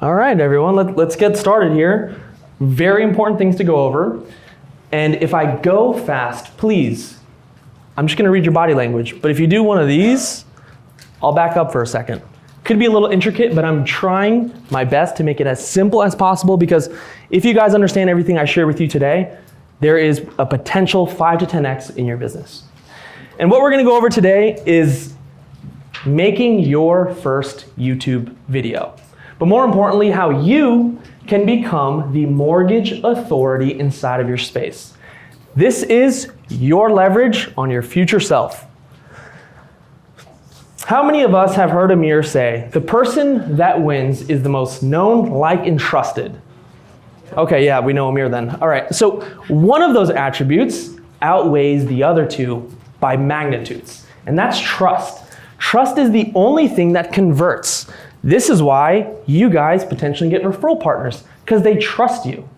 All right, everyone, let's get started here. Very important things to go over. And if I go fast, please, I'm just gonna read your body language, but if you do one of these, I'll back up for a second. Could be a little intricate, but I'm trying my best to make it as simple as possible, because if you guys understand everything I share with you today, there is a potential 5 to 10x in your business. And what we're gonna go over today is making your first YouTube video. But more importantly, how you can become the mortgage authority inside of your space. This is your leverage on your future self. How many of us have heard Amir say, the person that wins is the most known, liked, and trusted? Okay, yeah, we know Amir then. All right, so one of those attributes outweighs the other two by magnitudes, and that's trust. Trust is the only thing that converts. This is why you guys potentially get referral partners, because they trust you.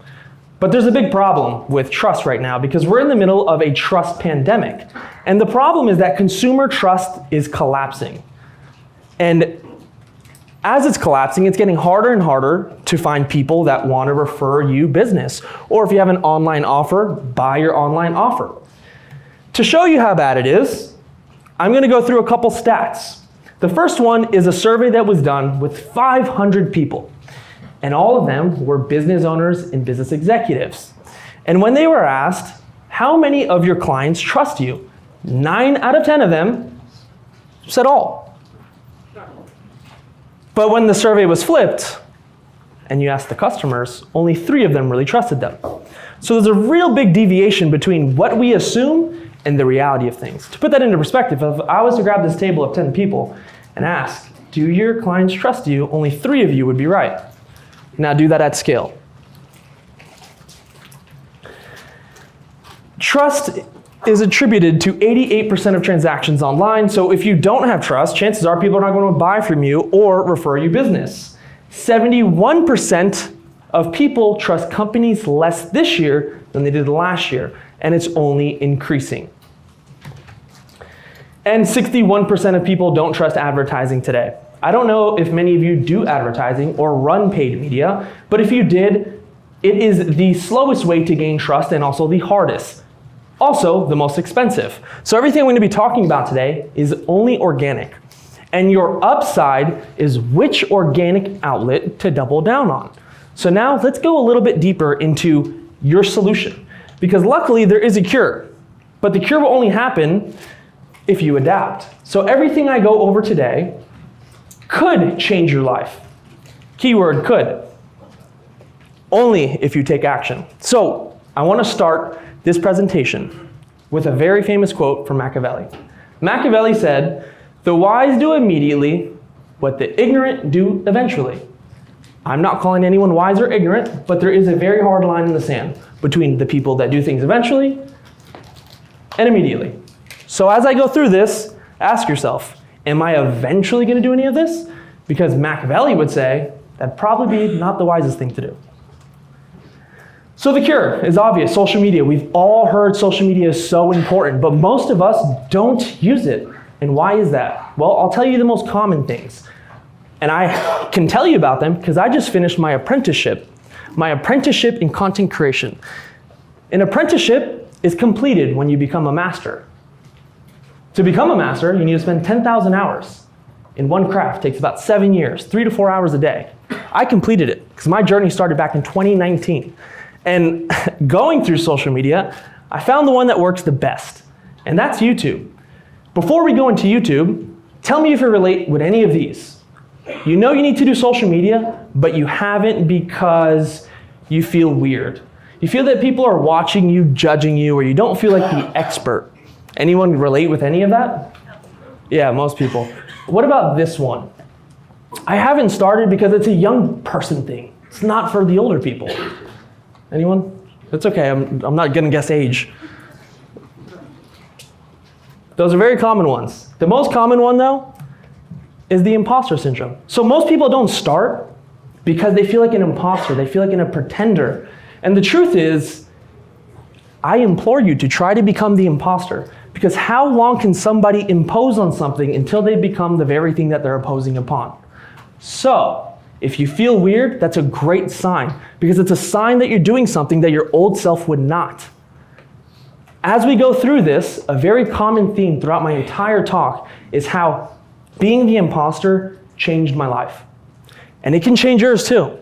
But there's a big problem with trust right now, because we're in the middle of a trust pandemic. And the problem is that consumer trust is collapsing. And as it's collapsing, it's getting harder and harder to find people that want to refer you business. Or if you have an online offer, buy your online offer. To show you how bad it is, I'm going to go through a couple stats. The first one is a survey that was done with 500 people. And all of them were business owners and business executives. And when they were asked, how many of your clients trust you? 9 out of 10 of them said all. But when the survey was flipped, and you asked the customers, only 3 of them really trusted them. So there's a real big deviation between what we assume and the reality of things. To put that into perspective, if I was to grab this table of 10 people and ask, do your clients trust you? Only 3 of you would be right. Now do that at scale. Trust is attributed to 88% of transactions online. So if you don't have trust, chances are people are not going to buy from you or refer you business. 71% of people trust companies less this year than they did last year, and it's only increasing. And 61% of people don't trust advertising today. I don't know if many of you do advertising or run paid media, but if you did, it is the slowest way to gain trust and also the hardest. Also, the most expensive. So everything I'm going to be talking about today is only organic. And your upside is which organic outlet to double down on. So now let's go a little bit deeper into your solution. Because luckily there is a cure, but the cure will only happen if you adapt. So everything I go over today could change your life. Keyword could. Only if you take action. So I want to start this presentation with a very famous quote from Machiavelli. Machiavelli said, "The wise do immediately what the ignorant do eventually." I'm not calling anyone wise or ignorant, but there is a very hard line in the sand between the people that do things eventually and immediately. So as I go through this, ask yourself, am I eventually going to do any of this? Because Machiavelli would say that'd probably be not the wisest thing to do. So the cure is obvious, social media. We've all heard social media is so important, but most of us don't use it. And why is that? Well, I'll tell you the most common things. And I can tell you about them because I just finished my apprenticeship in content creation. An apprenticeship is completed when you become a master. To become a master, you need to spend 10,000 hours in one craft. It takes about 7 years, 3 to 4 hours a day. I completed it because my journey started back in 2019. And going through social media, I found the one that works the best, and that's YouTube. Before we go into YouTube, tell me if you relate with any of these. You know you need to do social media, but you haven't because you feel weird. You feel that people are watching you, judging you, or you don't feel like the expert. Anyone relate with any of that? Yeah, most people. What about this one? I haven't started because it's a young person thing. It's not for the older people. Anyone? That's okay, I'm not gonna guess age. Those are very common ones. The most common one though is the imposter syndrome. So most people don't start because they feel like an imposter, they feel like a pretender. And the truth is, I implore you to try to become the imposter, because how long can somebody impose on something until they become the very thing that they're imposing upon? So, If you feel weird, that's a great sign because it's a sign that you're doing something that your old self would not. As we go through this, a very common theme throughout my entire talk is how being the imposter changed my life. And it can change yours too.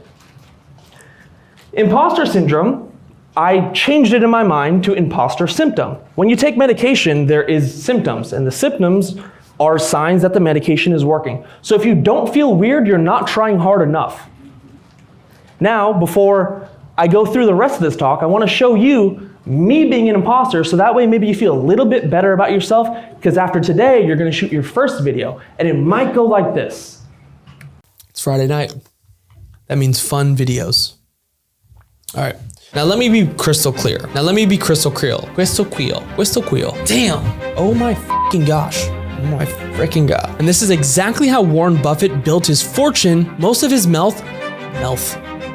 Imposter syndrome, I changed it in my mind to imposter symptom. When you take medication, there is symptoms, and the symptoms are signs that the medication is working. So if you don't feel weird, you're not trying hard enough. Now, before I go through the rest of this talk, I want to show you me being an imposter, so that way maybe you feel a little bit better about yourself, because after today, you're going to shoot your first video, and it might go like this. It's Friday night. That means fun videos. All right. Now let me be crystal clear. Crystal clear. Damn. Oh my fucking gosh. Oh my freaking god. And this is exactly how Warren Buffett built his fortune. Most of his wealth.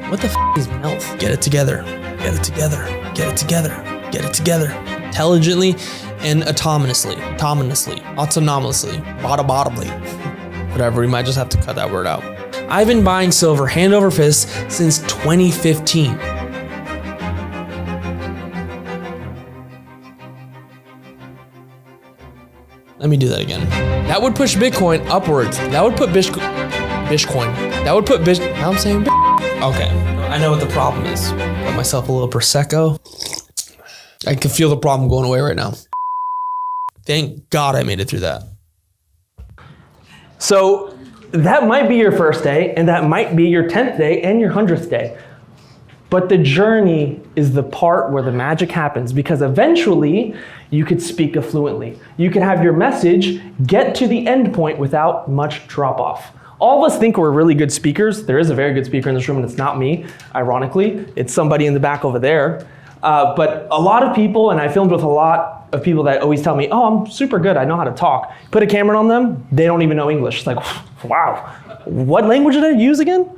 What the is wealth? Get it together. Intelligently and autonomously. Whatever, we might just have to cut that word out. I've been buying silver hand over fist since 2015. Let me do that again. That would push Bitcoin upwards. That would put Bitcoin. Now I'm saying okay. I know what the problem is. Got myself a little Prosecco. I can feel the problem going away right now. Thank God I made it through that. So that might be your first day, and that might be your 10th day and your 100th day. But the journey is the part where the magic happens, because eventually you could speak fluently. You could have your message get to the end point without much drop off. All of us think we're really good speakers. There is a very good speaker in this room, and it's not me, ironically. It's somebody in the back over there. But a lot of people, and I filmed with a lot of people that always tell me, oh, I'm super good, I know how to talk. Put a camera on them, they don't even know English. It's like, wow, what language did I use again?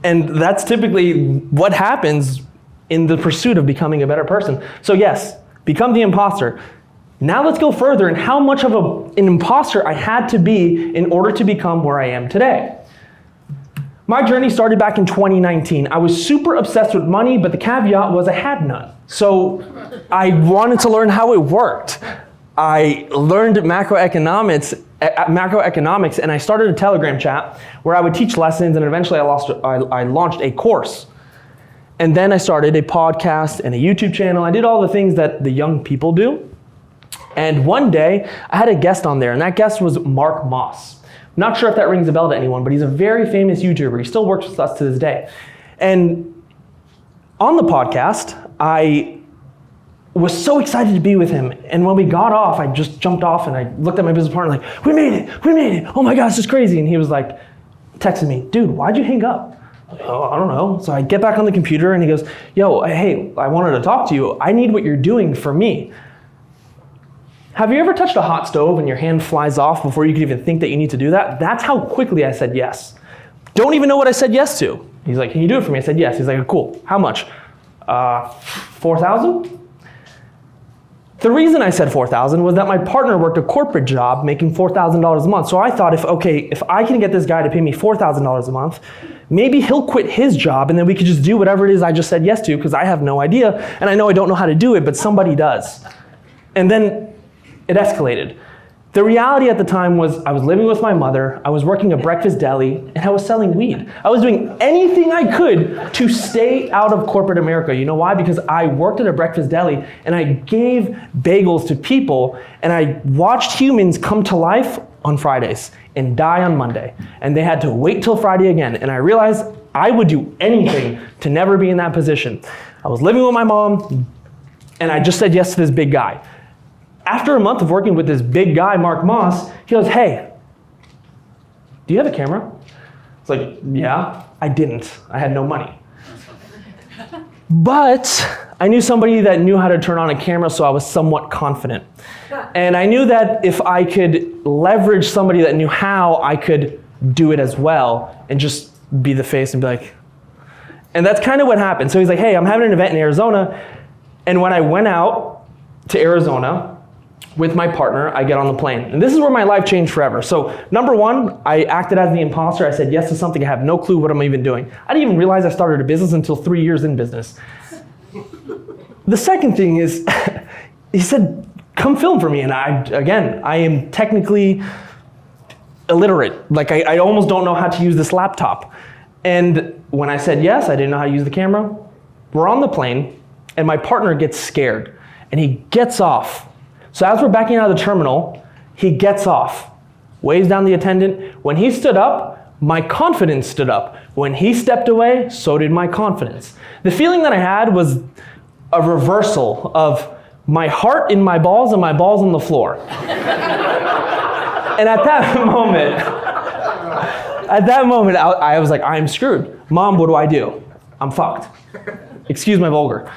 And that's typically what happens in the pursuit of becoming a better person. So yes, become the imposter. Now let's go further and how much of an imposter I had to be in order to become where I am today. My journey started back in 2019. I was super obsessed with money, but the caveat was I had none. So I wanted to learn how it worked. I learned macroeconomics, and I started a Telegram chat where I would teach lessons, and eventually I launched a course. And then I started a podcast and a YouTube channel. I did all the things that the young people do. And one day I had a guest on there, and that guest was Mark Moss. Not sure if that rings a bell to anyone, but he's a very famous YouTuber. He still works with us to this day. And on the podcast, I was so excited to be with him. And when we got off, I just jumped off and I looked at my business partner like, we made it. Oh my gosh, this is crazy. And he was like, texting me, dude, why'd you hang up? Oh, I don't know. So I get back on the computer and he goes, yo, hey, I wanted to talk to you. I need what you're doing for me. Have you ever touched a hot stove and your hand flies off before you could even think that you need to do that? That's how quickly I said yes. Don't even know what I said yes to. He's like, can you do it for me? I said yes. He's like, cool. How much? 4,000? The reason I said 4,000 was that my partner worked a corporate job making $4,000 a month. So I thought, if I can get this guy to pay me $4,000 a month, maybe he'll quit his job and then we could just do whatever it is I just said yes to, because I have no idea. And I know I don't know how to do it, but somebody does. And then it escalated. The reality at the time was I was living with my mother, I was working a breakfast deli, and I was selling weed. I was doing anything I could to stay out of corporate America. You know why? Because I worked at a breakfast deli and I gave bagels to people, and I watched humans come to life on Fridays and die on Monday. And they had to wait till Friday again. And I realized I would do anything to never be in that position. I was living with my mom, and I just said yes to this big guy. After a month of working with this big guy, Mark Moss, he goes, hey, do you have a camera? It's like, yeah, I didn't. I had no money. But I knew somebody that knew how to turn on a camera, so I was somewhat confident. And I knew that if I could leverage somebody that knew how, I could do it as well and just be the face and be like, and that's kind of what happened. So he's like, hey, I'm having an event in Arizona. And when I went out to Arizona, with my partner, I get on the plane. And this is where my life changed forever. So number one, I acted as the imposter. I said yes to something I have no clue what I'm even doing. I didn't even realize I started a business until 3 years in business. The second thing is, he said, come film for me. And I am technically illiterate. Like I almost don't know how to use this laptop. And when I said yes, I didn't know how to use the camera. We're on the plane and my partner gets scared and he gets off. So as we're backing out of the terminal, he gets off, waves down the attendant. When he stood up, my confidence stood up. When he stepped away, so did my confidence. The feeling that I had was a reversal of my heart in my balls and my balls on the floor. And at that moment, I was like, I'm screwed. Mom, what do I do? I'm fucked. Excuse my vulgar.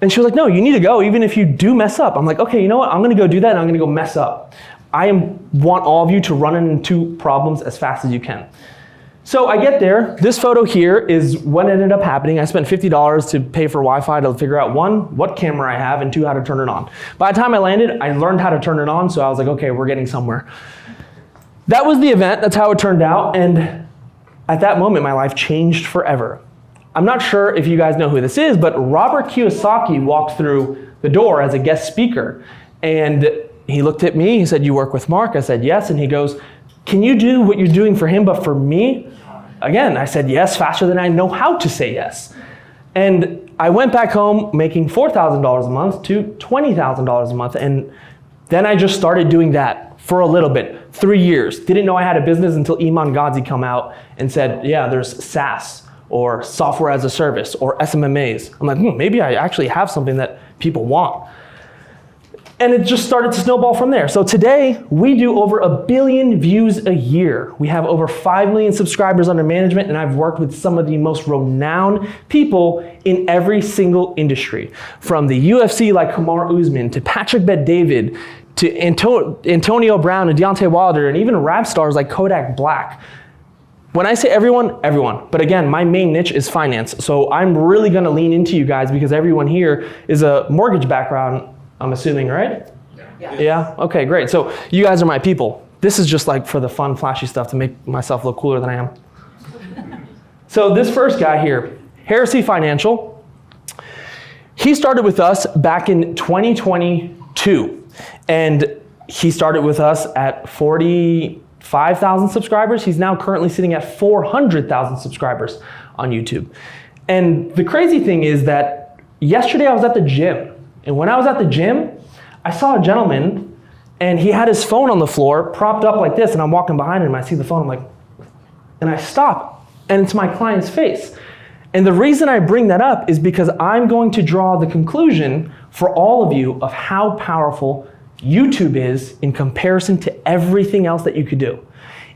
And she was like, no, you need to go even if you do mess up. I'm like, okay, you know what? I'm gonna go do that and I'm gonna go mess up. Want all of you to run into problems as fast as you can. So I get there. This photo here is what ended up happening. I spent $50 to pay for Wi-Fi to figure out one, what camera I have, and two, how to turn it on. By the time I landed, I learned how to turn it on, so I was like, okay, we're getting somewhere. That was the event. That's how it turned out. And at that moment, my life changed forever. I'm not sure if you guys know who this is, but Robert Kiyosaki walked through the door as a guest speaker. And he looked at me, he said, you work with Mark? I said, yes. And he goes, can you do what you're doing for him, but for me? Again, I said yes faster than I know how to say yes. And I went back home making $4,000 a month to $20,000 a month. And then I just started doing that for a little bit, 3 years. Didn't know I had a business until Iman Gadzhi come out and said, yeah, there's SaaS or software as a service or SMMAs. I'm like, maybe I actually have something that people want. And it just started to snowball from there. So today, we do over 1 billion views a year. We have over 5 million subscribers under management, and I've worked with some of the most renowned people in every single industry. From the UFC like Kamaru Usman, to Patrick Bet-David, to Antonio Brown and Deontay Wilder, and even rap stars like Kodak Black. When I say everyone, everyone. But again, my main niche is finance. So I'm really gonna lean into you guys because everyone here is a mortgage background, I'm assuming, right? Yeah? Okay, great. So you guys are my people. This is just like for the fun, flashy stuff to make myself look cooler than I am. So this first guy here, Heresy Financial, he started with us back in 2022. And he started with us at 45,000 subscribers. He's now currently sitting at 400,000 subscribers on YouTube. And the crazy thing is that yesterday I was at the gym. And when I was at the gym, I saw a gentleman and he had his phone on the floor propped up like this, and I'm walking behind him and I see the phone, I'm like, and I stop and it's my client's face. And the reason I bring that up is because I'm going to draw the conclusion for all of you of how powerful YouTube is in comparison to everything else that you could do.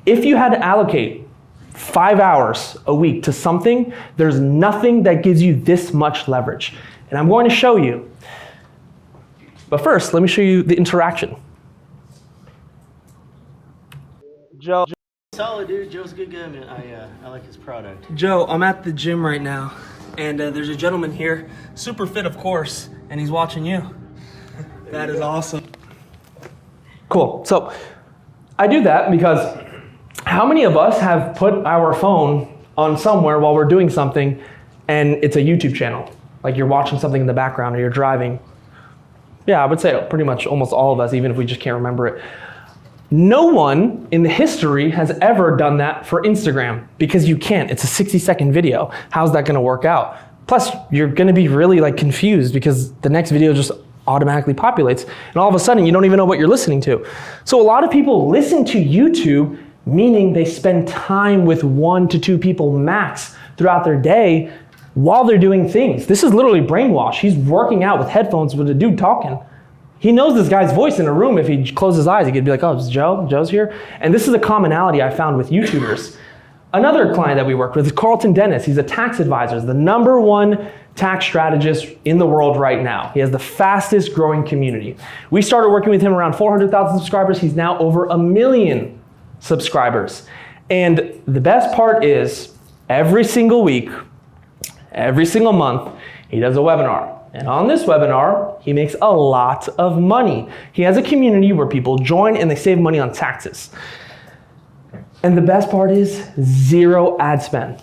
If you had to allocate 5 hours a week to something, there's nothing that gives you this much leverage. And I'm going to show you. But first, let me show you the interaction. Joe. Solid, dude. Joe's a good guy, man. I like his product. Joe, I'm at the gym right now, and there's a gentleman here, super fit, of course, and he's watching you. That is awesome. Cool. So I do that because how many of us have put our phone on somewhere while we're doing something and it's a YouTube channel? Like you're watching something in the background or you're driving. Yeah, I would say pretty much almost all of us, even if we just can't remember it. No one in the history has ever done that for Instagram because you can't. It's a 60-second video. How's that going to work out? Plus, you're going to be really like confused because the next video just automatically populates, and all of a sudden you don't even know what you're listening to. So a lot of people listen to YouTube, meaning they spend time with 1 to 2 people max throughout their day while they're doing things. This is literally brainwash. He's working out with headphones with a dude talking. He knows this guy's voice in a room. If he closed his eyes, he could be like, oh, it's Joe, Joe's here. And this is a commonality I found with YouTubers. Another client that we worked with is Carlton Dennis. He's a tax advisor, the #1 tax strategist in the world right now. He has the fastest growing community. We started working with him around 400,000 subscribers. He's now over 1 million subscribers. And the best part is every single week, every single month, he does a webinar. And on this webinar, he makes a lot of money. He has a community where people join and they save money on taxes. And the best part is 0 ad spend.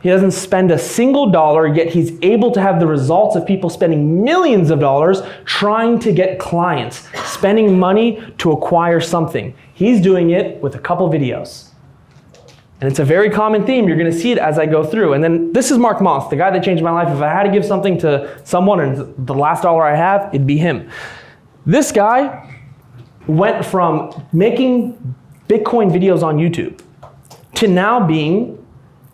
He doesn't spend a single dollar, yet he's able to have the results of people spending millions of dollars trying to get clients, spending money to acquire something. He's doing it with a couple videos. And it's a very common theme. You're gonna see it as I go through. And then this is Mark Moss, the guy that changed my life. If I had to give something to someone and the last dollar I have, it'd be him. This guy went from making Bitcoin videos on YouTube to now being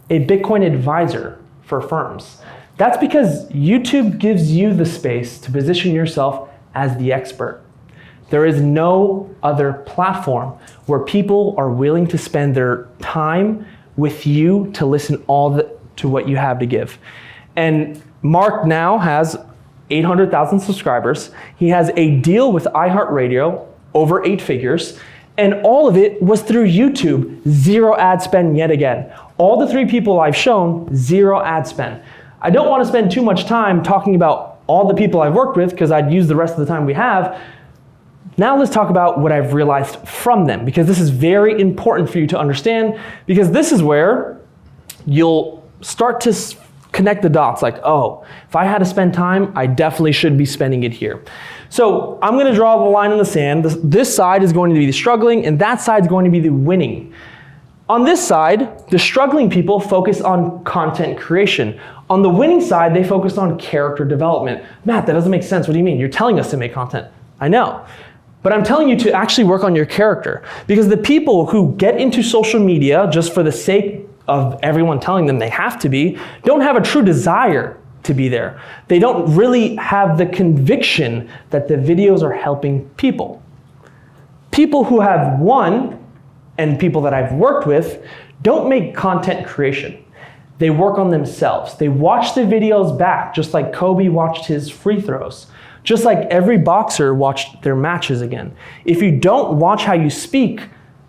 a Bitcoin advisor for firms. That's because YouTube gives you the space to position yourself as the expert. There is no other platform where people are willing to spend their time with you to listen to what you have to give. And Mark now has 800,000 subscribers. He has a deal with iHeartRadio, over 8 figures, and all of it was through YouTube. 0 ad spend yet again. All the 3 people I've shown, 0 ad spend. I don't want to spend too much time talking about all the people I've worked with because I'd use the rest of the time we have. Now let's talk about what I've realized from them, because this is very important for you to understand, because this is where you'll start to connect the dots like, oh, if I had to spend time, I definitely should be spending it here. So I'm gonna draw the line in the sand. This side is going to be the struggling, and that side is going to be the winning. On this side, the struggling people focus on content creation. On the winning side, they focus on character development. Matt, that doesn't make sense. What do you mean? You're telling us to make content. I know. But I'm telling you to actually work on your character, because the people who get into social media just for the sake of everyone telling them they have to be, don't have a true desire to be there. They don't really have the conviction that the videos are helping people. People who have won, and people that I've worked with, don't make content creation. They work on themselves. They watch the videos back, just like Kobe watched his free throws. Just like every boxer watched their matches again. If you don't watch how you speak,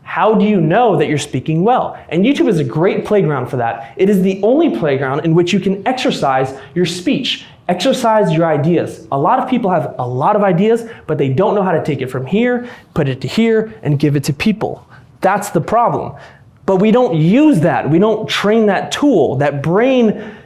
how do you know that you're speaking well? And YouTube is a great playground for that. It is the only playground in which you can exercise your speech, exercise your ideas. A lot of people have a lot of ideas, but they don't know how to take it from here, put it to here, and give it to people. That's the problem. But we don't use that. We don't train that tool. That brain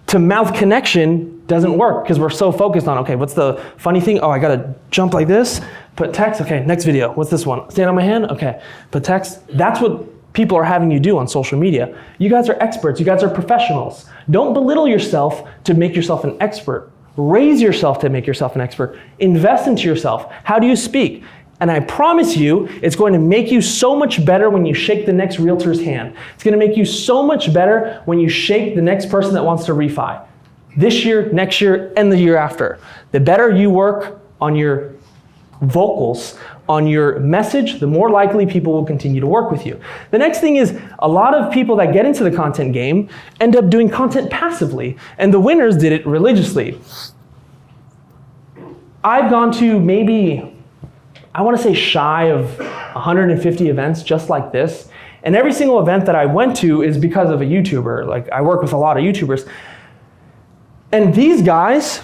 to mouth connection doesn't work because we're so focused on, okay, what's the funny thing? Oh, I gotta jump like this, put text, okay, next video. What's this one? Stand on my hand? Okay, put text. That's what people are having you do on social media. You guys are experts. You guys are professionals. Don't belittle yourself to make yourself an expert. Raise yourself to make yourself an expert. Invest into yourself. How do you speak? And I promise you, it's going to make you so much better when you shake the next realtor's hand. It's going to make you so much better when you shake the next person that wants to refi. This year, next year, and the year after. The better you work on your vocals, on your message, the more likely people will continue to work with you. The next thing is, a lot of people that get into the content game end up doing content passively, and the winners did it religiously. I've gone to maybe, I want to say shy of 150 events just like this. And every single event that I went to is because of a YouTuber. Like, I work with a lot of YouTubers. And these guys,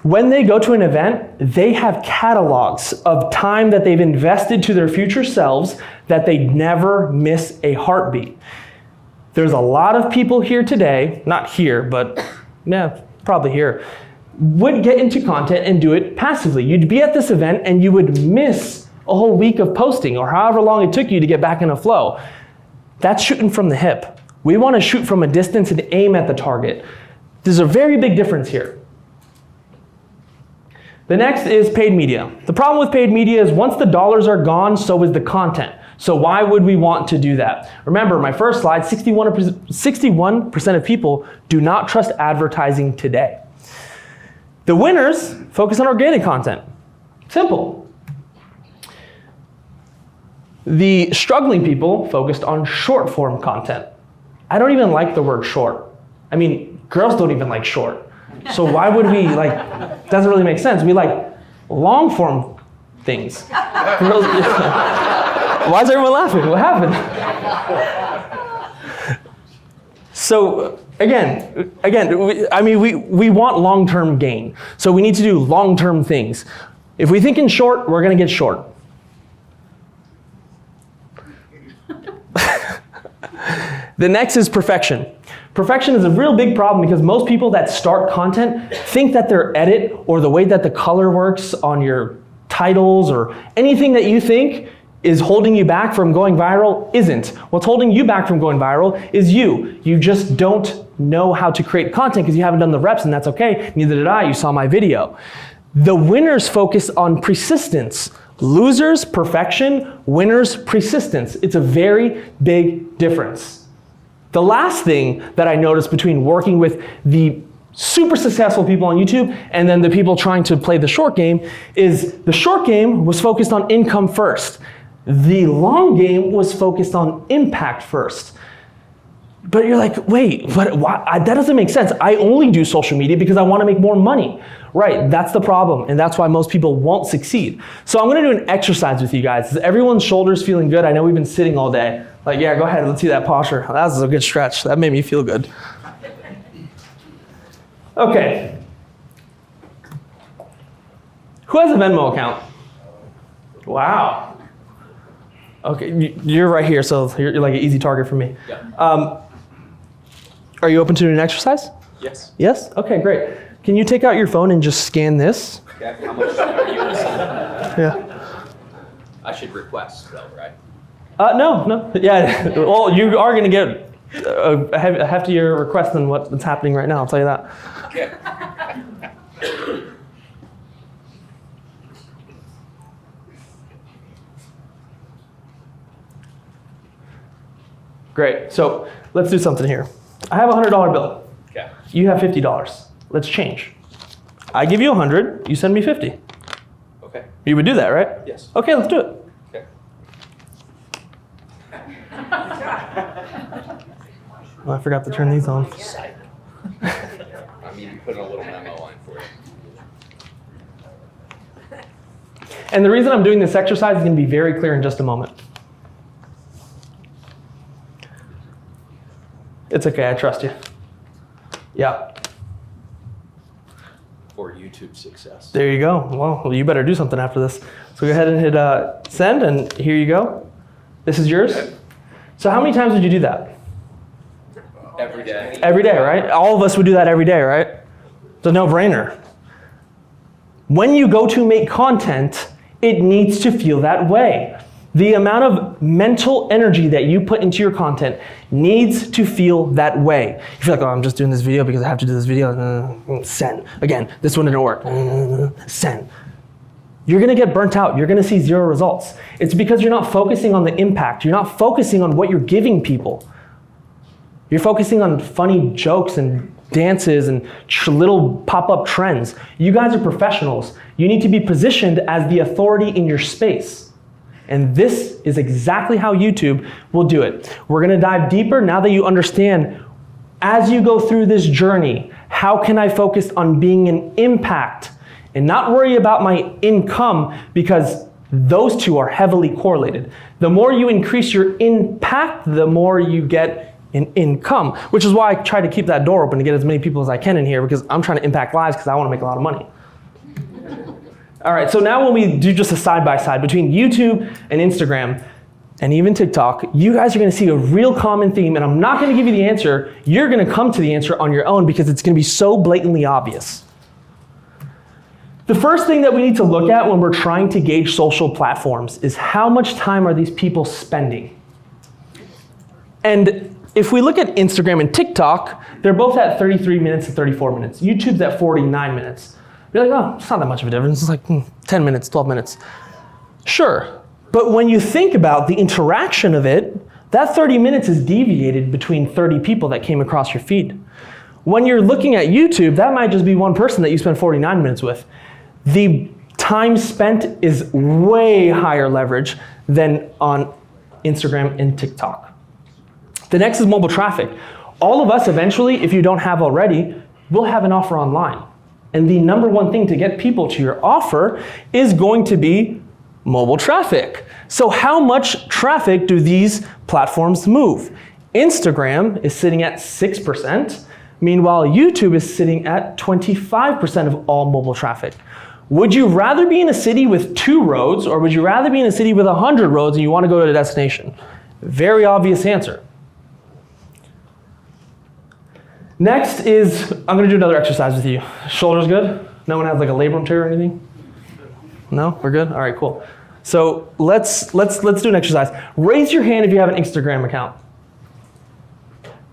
when they go to an event, they have catalogs of time that they've invested to their future selves that they never miss a heartbeat. There's a lot of people here today, not here, but yeah, probably here, would get into content and do it passively. You'd be at this event and you would miss a whole week of posting or however long it took you to get back in a flow. That's shooting from the hip. We want to shoot from a distance and aim at the target. There's a very big difference here. The next is paid media. The problem with paid media is once the dollars are gone, so is the content. So why would we want to do that? Remember, my first slide, 61% of people do not trust advertising today. The winners focus on organic content. Simple. The struggling people focused on short form content. I don't even like the word short. I mean, girls don't even like short. So why would we like, doesn't really make sense. We like long form things. Girls, why is everyone laughing? What happened? So Again, we want long-term gain. So we need to do long-term things. If we think in short, we're going to get short. The next is perfection. Perfection is a real big problem because most people that start content think that their edit or the way that the color works on your titles or anything that you think is holding you back from going viral isn't. What's holding you back from going viral is you. You just don't know how to create content because you haven't done the reps, and that's okay. Neither did I. You saw my video. The winners focus on persistence. Losers, perfection. Winners, persistence. It's a very big difference. The last thing that I noticed between working with the super successful people on YouTube and then the people trying to play the short game is the short game was focused on income first. The long game was focused on impact first. But you're like, wait, that doesn't make sense. I only do social media because I want to make more money. Right, that's the problem, and that's why most people won't succeed. So I'm gonna do an exercise with you guys. Is everyone's shoulders feeling good? I know we've been sitting all day. Like, yeah, go ahead, let's see that posture. That was a good stretch. That made me feel good. Okay. Who has a Venmo account? Wow. Okay, you're right here, so you're like an easy target for me. Yeah. Are you open to an exercise? Yes. Yes? Okay, great. Can you take out your phone and just scan this? Yeah, how much are you listening? Yeah. I should request though, right? No. Yeah, well, you are gonna get a heftier request than what's happening right now, I'll tell you that. Yeah. Great, so let's do something here. I have a $100 bill. Okay. You have $50. Let's change. I give you 100, you send me 50. Okay. You would do that, right? Yes. Okay, let's do it. Okay. Oh, I forgot to turn these on. I'm even putting a little memo line for you. And the reason I'm doing this exercise is gonna be very clear in just a moment. It's okay, I trust you. Yeah. For YouTube success. There you go. Well, you better do something after this. So go ahead and hit send, and here you go. This is yours. Okay. So how many times would you do that? Every day. Every day, right? All of us would do that every day, right? It's a no-brainer. When you go to make content, it needs to feel that way. The amount of mental energy that you put into your content needs to feel that way. You feel like, oh, I'm just doing this video because I have to do this video. Send. Again, this one didn't work. Send. You're gonna get burnt out. You're gonna see zero results. It's because you're not focusing on the impact. You're not focusing on what you're giving people. You're focusing on funny jokes and dances and little pop-up trends. You guys are professionals. You need to be positioned as the authority in your space. And this is exactly how YouTube will do it. We're gonna dive deeper now that you understand, as you go through this journey, how can I focus on being an impact and not worry about my income, because those two are heavily correlated. The more you increase your impact, the more you get in income, which is why I try to keep that door open to get as many people as I can in here, because I'm trying to impact lives because I wanna make a lot of money. All right, so now when we do just a side-by-side between YouTube and Instagram and even TikTok, you guys are gonna see a real common theme, and I'm not gonna give you the answer. You're gonna come to the answer on your own because it's gonna be so blatantly obvious. The first thing that we need to look at when we're trying to gauge social platforms is how much time are these people spending? And if we look at Instagram and TikTok, they're both at 33 minutes and 34 minutes. YouTube's at 49 minutes. You're like, oh, it's not that much of a difference. It's like 10 minutes, 12 minutes. Sure, but when you think about the interaction of it, that 30 minutes is deviated between 30 people that came across your feed. When you're looking at YouTube, that might just be one person that you spend 49 minutes with. The time spent is way higher leverage than on Instagram and TikTok. The next is mobile traffic. All of us eventually, if you don't have already, will have an offer online. And the number one thing to get people to your offer is going to be mobile traffic. So how much traffic do these platforms move? Instagram is sitting at 6%, Meanwhile, YouTube is sitting at 25% of all mobile traffic. Would you rather be in a city with 2 roads, or would you rather be in a city with 100 roads and you want to go to a destination? Very obvious answer. Next is, I'm gonna do another exercise with you. Shoulders good? No one has like a labrum tear or anything? No, we're good? All right, cool. So let's do an exercise. Raise your hand if you have an Instagram account.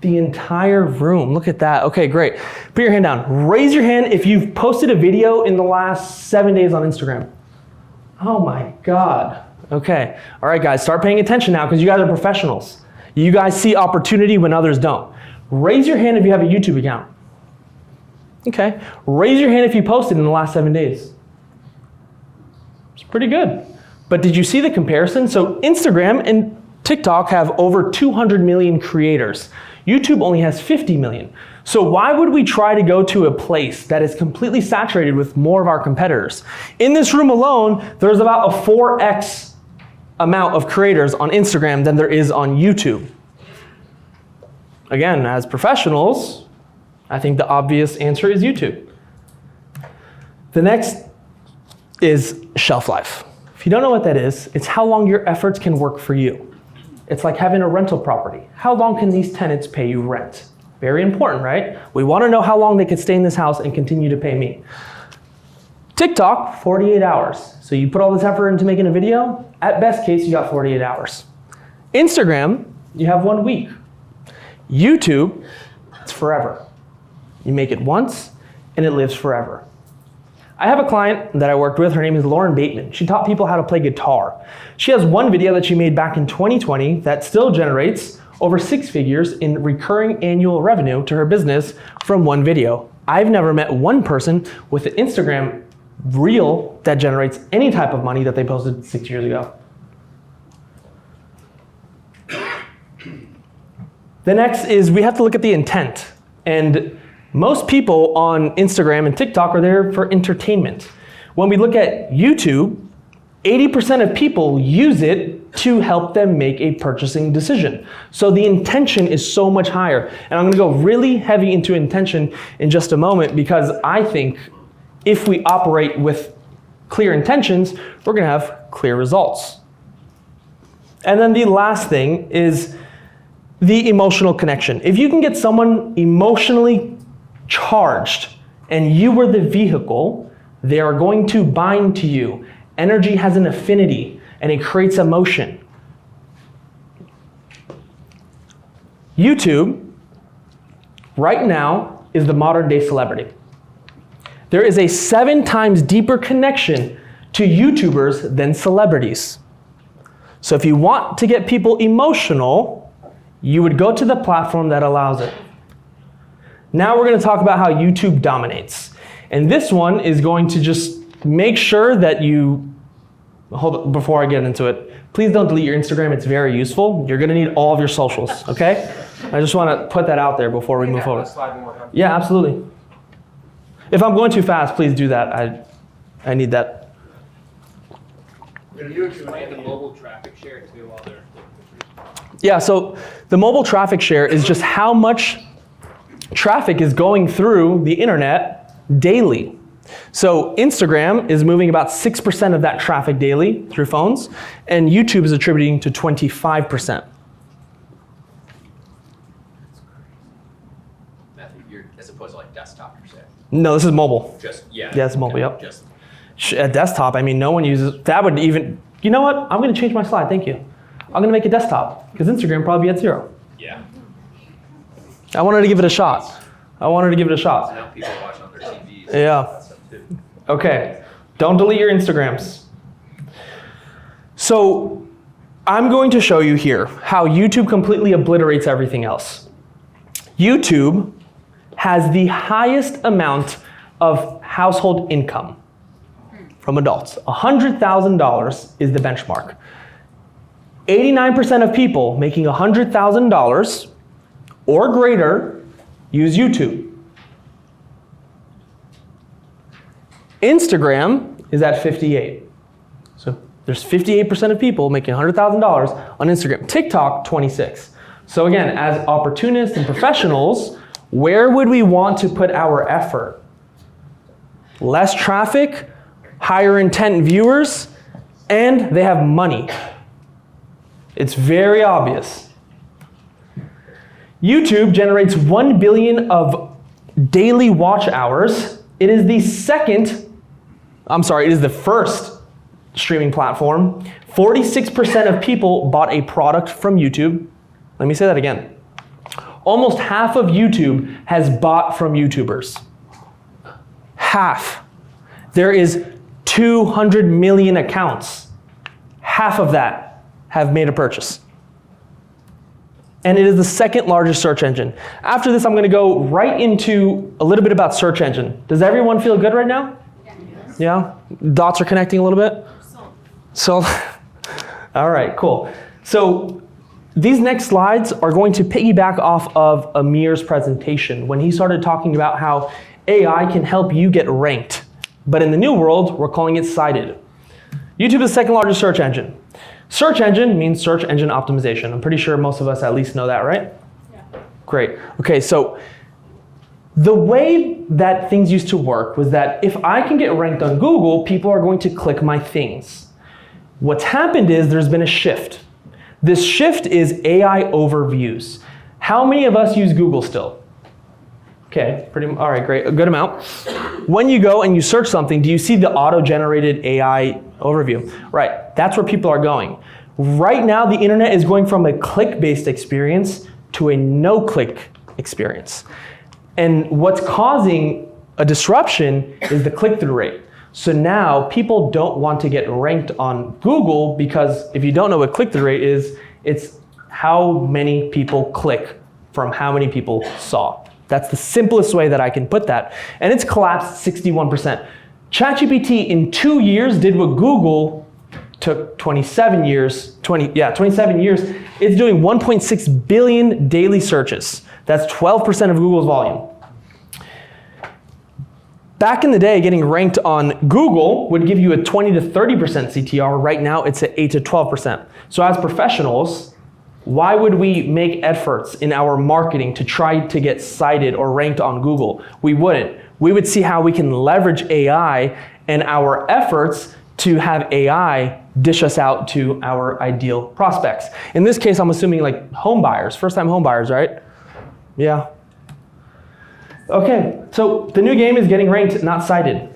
The entire room, look at that. Okay, great. Put your hand down. Raise your hand if you've posted a video in the last 7 days on Instagram. Oh my God. Okay, all right guys, start paying attention now because you guys are professionals. You guys see opportunity when others don't. Raise your hand if you have a YouTube account. Okay, raise your hand if you posted in the last 7 days. It's pretty good. But did you see the comparison? So Instagram and TikTok have over 200 million creators. YouTube only has 50 million. So why would we try to go to a place that is completely saturated with more of our competitors? In this room alone, there's about a 4x amount of creators on Instagram than there is on YouTube. Again, as professionals, I think the obvious answer is YouTube. The next is shelf life. If you don't know what that is, it's how long your efforts can work for you. It's like having a rental property. How long can these tenants pay you rent? Very important, right? We want to know how long they could stay in this house and continue to pay me. TikTok, 48 hours. So you put all this effort into making a video, at best case, you got 48 hours. Instagram, you have 1 week. YouTube, it's forever. You make it once, and it lives forever. I have a client that I worked with, her name is Lauren Bateman. She taught people how to play guitar. She has one video that she made back in 2020 that still generates over 6 figures in recurring annual revenue to her business from one video. I've never met one person with an Instagram reel that generates any type of money that they posted 6 years ago. The next is we have to look at the intent. And most people on Instagram and TikTok are there for entertainment. When we look at YouTube, 80% of people use it to help them make a purchasing decision. So the intention is so much higher. And I'm gonna go really heavy into intention in just a moment because I think if we operate with clear intentions, we're gonna have clear results. And then the last thing is the emotional connection. If you can get someone emotionally charged and you were the vehicle, they are going to bind to you. Energy has an affinity and it creates emotion. YouTube, right now, is the modern day celebrity. There is a 7 times deeper connection to YouTubers than celebrities. So if you want to get people emotional, you would go to the platform that allows it. Now we're going to talk about how YouTube dominates. And this one is going to just make sure that you, hold on, before I get into it, please don't delete your Instagram, it's very useful. You're going to need all of your socials, okay? I just want to put that out there before we move forward. Yeah, absolutely. If I'm going too fast, please do that. I need that. Can you explain the mobile traffic share too while they're Yeah, so the mobile traffic share is just how much traffic is going through the internet daily. So Instagram is moving about 6% of that traffic daily through phones, and YouTube is attributing to 25%. As opposed to like desktop, you're saying? No, this is mobile. Just, yeah. Yeah, it's mobile, yep. Just, A desktop, I mean, no one uses, that would even, you know what? I'm gonna change my slide, thank you. I'm gonna make a desktop, because Instagram probably at 0. yeah. I wanted to give it a shot. I wanted to give it a So shot. now people watch on their TVs. Yeah. That stuff too. Okay, don't delete your Instagrams. So I'm going to show you here how YouTube completely obliterates everything else. YouTube has the highest amount of household income from adults. $100,000 is the benchmark. 89% of people making $100,000 or greater use YouTube. Instagram is at 58. So there's 58% of people making $100,000 on Instagram. TikTok, 26. So again, as opportunists and professionals, Where would we want to put our effort? Less traffic, higher intent viewers, and they have money. It's very obvious. YouTube generates 1 billion of daily watch hours. It is the first streaming platform. 46% of people bought a product from YouTube. Let me say that again. Almost half of YouTube has bought from YouTubers. Half. There is 200 million accounts. Half of that have made a purchase. And it is the second largest search engine. After this, I'm going to go right into a little bit about search engine. Does everyone feel good right now? Yes. Yeah? Dots are connecting a little bit? So, all right, cool. So these next slides are going to piggyback off of Amir's presentation when he started talking about how AI can help you get ranked. But in the new world, we're calling it cited. YouTube is the second largest search engine. Search engine means search engine optimization. I'm pretty sure most of us at least know that, right? Yeah. Great. Okay, so the way that things used to work was that if I can get ranked on Google, people are going to click my things. What's happened is there's been a shift. This shift is AI overviews. How many of us use Google still? Okay, all right, great, a good amount. When you go and you search something, do you see the auto-generated AI overview? Right, that's where people are going. Right now, the internet is going from a click-based experience to a no-click experience. And what's causing a disruption is the click-through rate. So now people don't want to get ranked on Google because if you don't know what click-through rate is, it's how many people click from how many people saw. That's the simplest way that I can put that. And it's collapsed 61%. ChatGPT in 2 years did what Google took 27 years. It's doing 1.6 billion daily searches. That's 12% of Google's volume. Back in the day, getting ranked on Google would give you a 20 to 30% CTR. Right now, it's at 8 to 12%. So as professionals, why would we make efforts in our marketing to try to get cited or ranked on Google? We wouldn't. We would see how we can leverage AI and our efforts to have AI dish us out to our ideal prospects. In this case, I'm assuming like home buyers, first-time home buyers, right? Yeah. Okay, so the new game is getting ranked, not cited.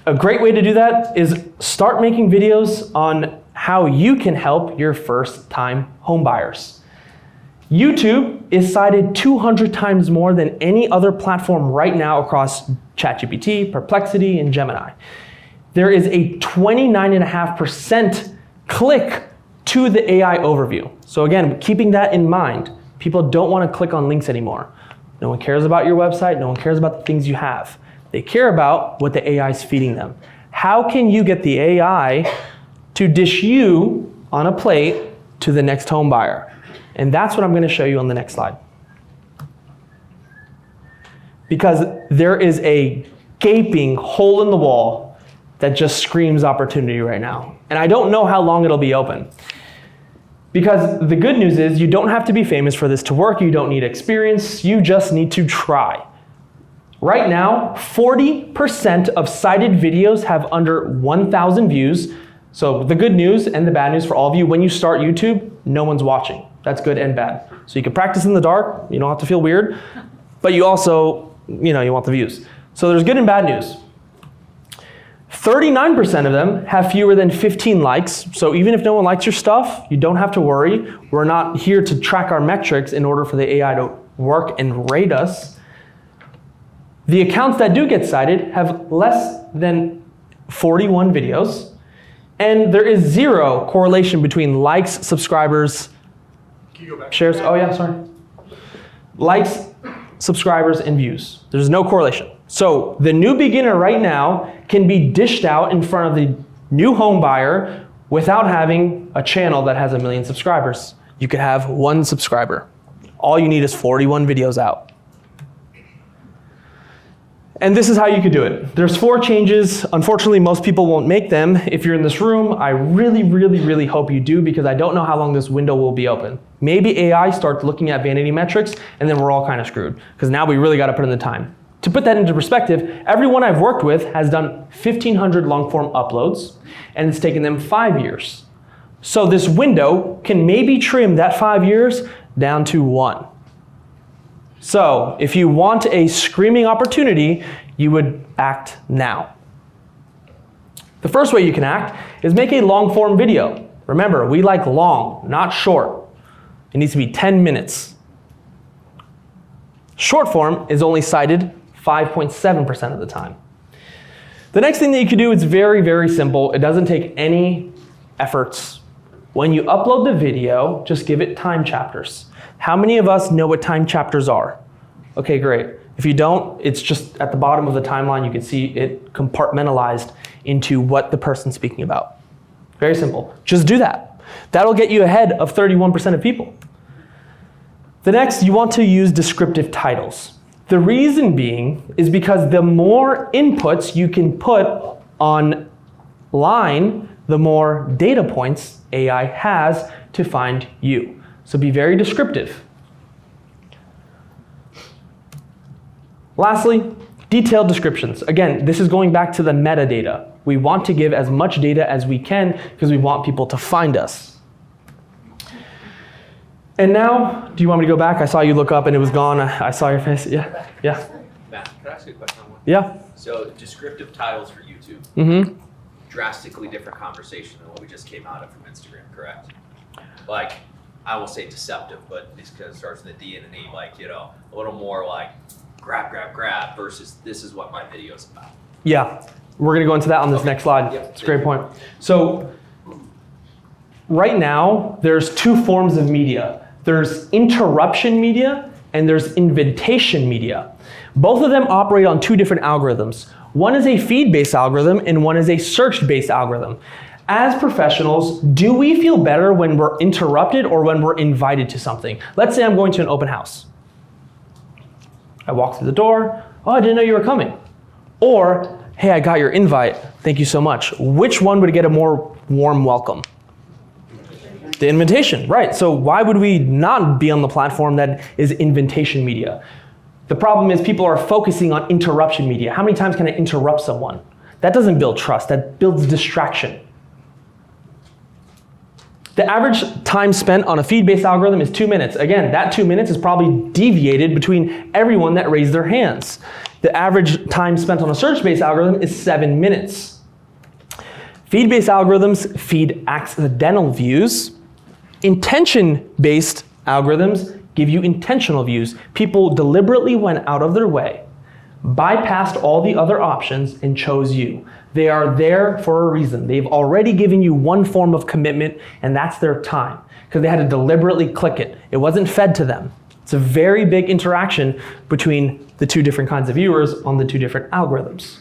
A great way to do that is start making videos on how you can help your first-time homebuyers. YouTube is cited 200 times more than any other platform right now across ChatGPT, Perplexity, and Gemini. There is a 29.5% click to the AI overview. So again, keeping that in mind, people don't want to click on links anymore. No one cares about your website. No one cares about the things you have. They care about what the AI is feeding them. How can you get the AI to dish you on a plate to the next home buyer? And that's what I'm going to show you on the next slide. Because there is a gaping hole in the wall that just screams opportunity right now. And I don't know how long it'll be open. Because the good news is you don't have to be famous for this to work. You don't need experience. You just need to try. Right now, 40% of cited videos have under 1,000 views. So the good news and the bad news for all of you, when you start YouTube, no one's watching. That's good and bad. So you can practice in the dark. You don't have to feel weird. But you also, you want the views. So there's good and bad news. 39% of them have fewer than 15 likes. So even if no one likes your stuff, you don't have to worry. We're not here to track our metrics in order for the AI to work and rate us. The accounts that do get cited have less than 41 videos. And there is zero correlation between likes, subscribers, shares. Oh yeah, sorry. Likes, subscribers, and views. There's no correlation. So the new beginner right now can be dished out in front of the new home buyer without having a channel that has 1 million subscribers. You could have 1 subscriber. All you need is 41 videos out. And this is how you could do it. There's 4 changes. Unfortunately, most people won't make them. If you're in this room, I really hope you do, because I don't know how long this window will be open. Maybe AI starts looking at vanity metrics, and then we're all kind of screwed, because now we really got to put in the time. To put that into perspective, everyone I've worked with has done 1,500 long form uploads, and it's taken them 5 years. So this window can maybe trim that 5 years down to 1. So if you want a screaming opportunity, you would act now. The first way you can act is make a long form video. Remember, we like long, not short. It needs to be 10 minutes. Short form is only cited 5.7% of the time. The next thing that you can do is very simple. It doesn't take any efforts. When you upload the video, just give it time chapters. How many of us know what time chapters are? Okay, great. If you don't, it's just at the bottom of the timeline, you can see it compartmentalized into what the person's speaking about. Very simple. Just do that. That'll get you ahead of 31% of people. The next, you want to use descriptive titles. The reason being is because the more inputs you can put online, the more data points AI has to find you. So be very descriptive. Lastly, detailed descriptions. Again, this is going back to the metadata. We want to give as much data as we can because we want people to find us. And now, do you want me to go back? I saw you look up and it was gone. I saw your face. Yeah. Matt, can I ask you a question on one? Yeah. So descriptive titles for YouTube, drastically different conversation than what we just came out of from Instagram, correct? Like, I will say deceptive, but it's because it starts with a D and an E, like, you know, a little more like grab versus this is what my video is about. Yeah, we're gonna go into that on this next slide. Yep. It's a great point. So right now, there's 2 forms of media. There's interruption media and there's invitation media. Both of them operate on 2 different algorithms. One is a feed-based algorithm and one is a search-based algorithm. As professionals, do we feel better when we're interrupted or when we're invited to something? Let's say I'm going to an open house. I walk through the door, oh, I didn't know you were coming. Or, hey, I got your invite, thank you so much. Which one would get a more warm welcome? The invitation, right. So why would we not be on the platform that is invitation media? The problem is people are focusing on interruption media. How many times can I interrupt someone? That doesn't build trust, that builds distraction. The average time spent on a feed-based algorithm is 2 minutes. Again, that 2 minutes is probably deviated between everyone that raised their hands. The average time spent on a search-based algorithm is 7 minutes. Feed-based algorithms feed accidental views. Intention-based algorithms give you intentional views. People deliberately went out of their way, bypassed all the other options, and chose you. They are there for a reason. They've already given you one form of commitment, and that's their time, because they had to deliberately click it. It wasn't fed to them. It's a very big interaction between the 2 different kinds of viewers on the 2 different algorithms.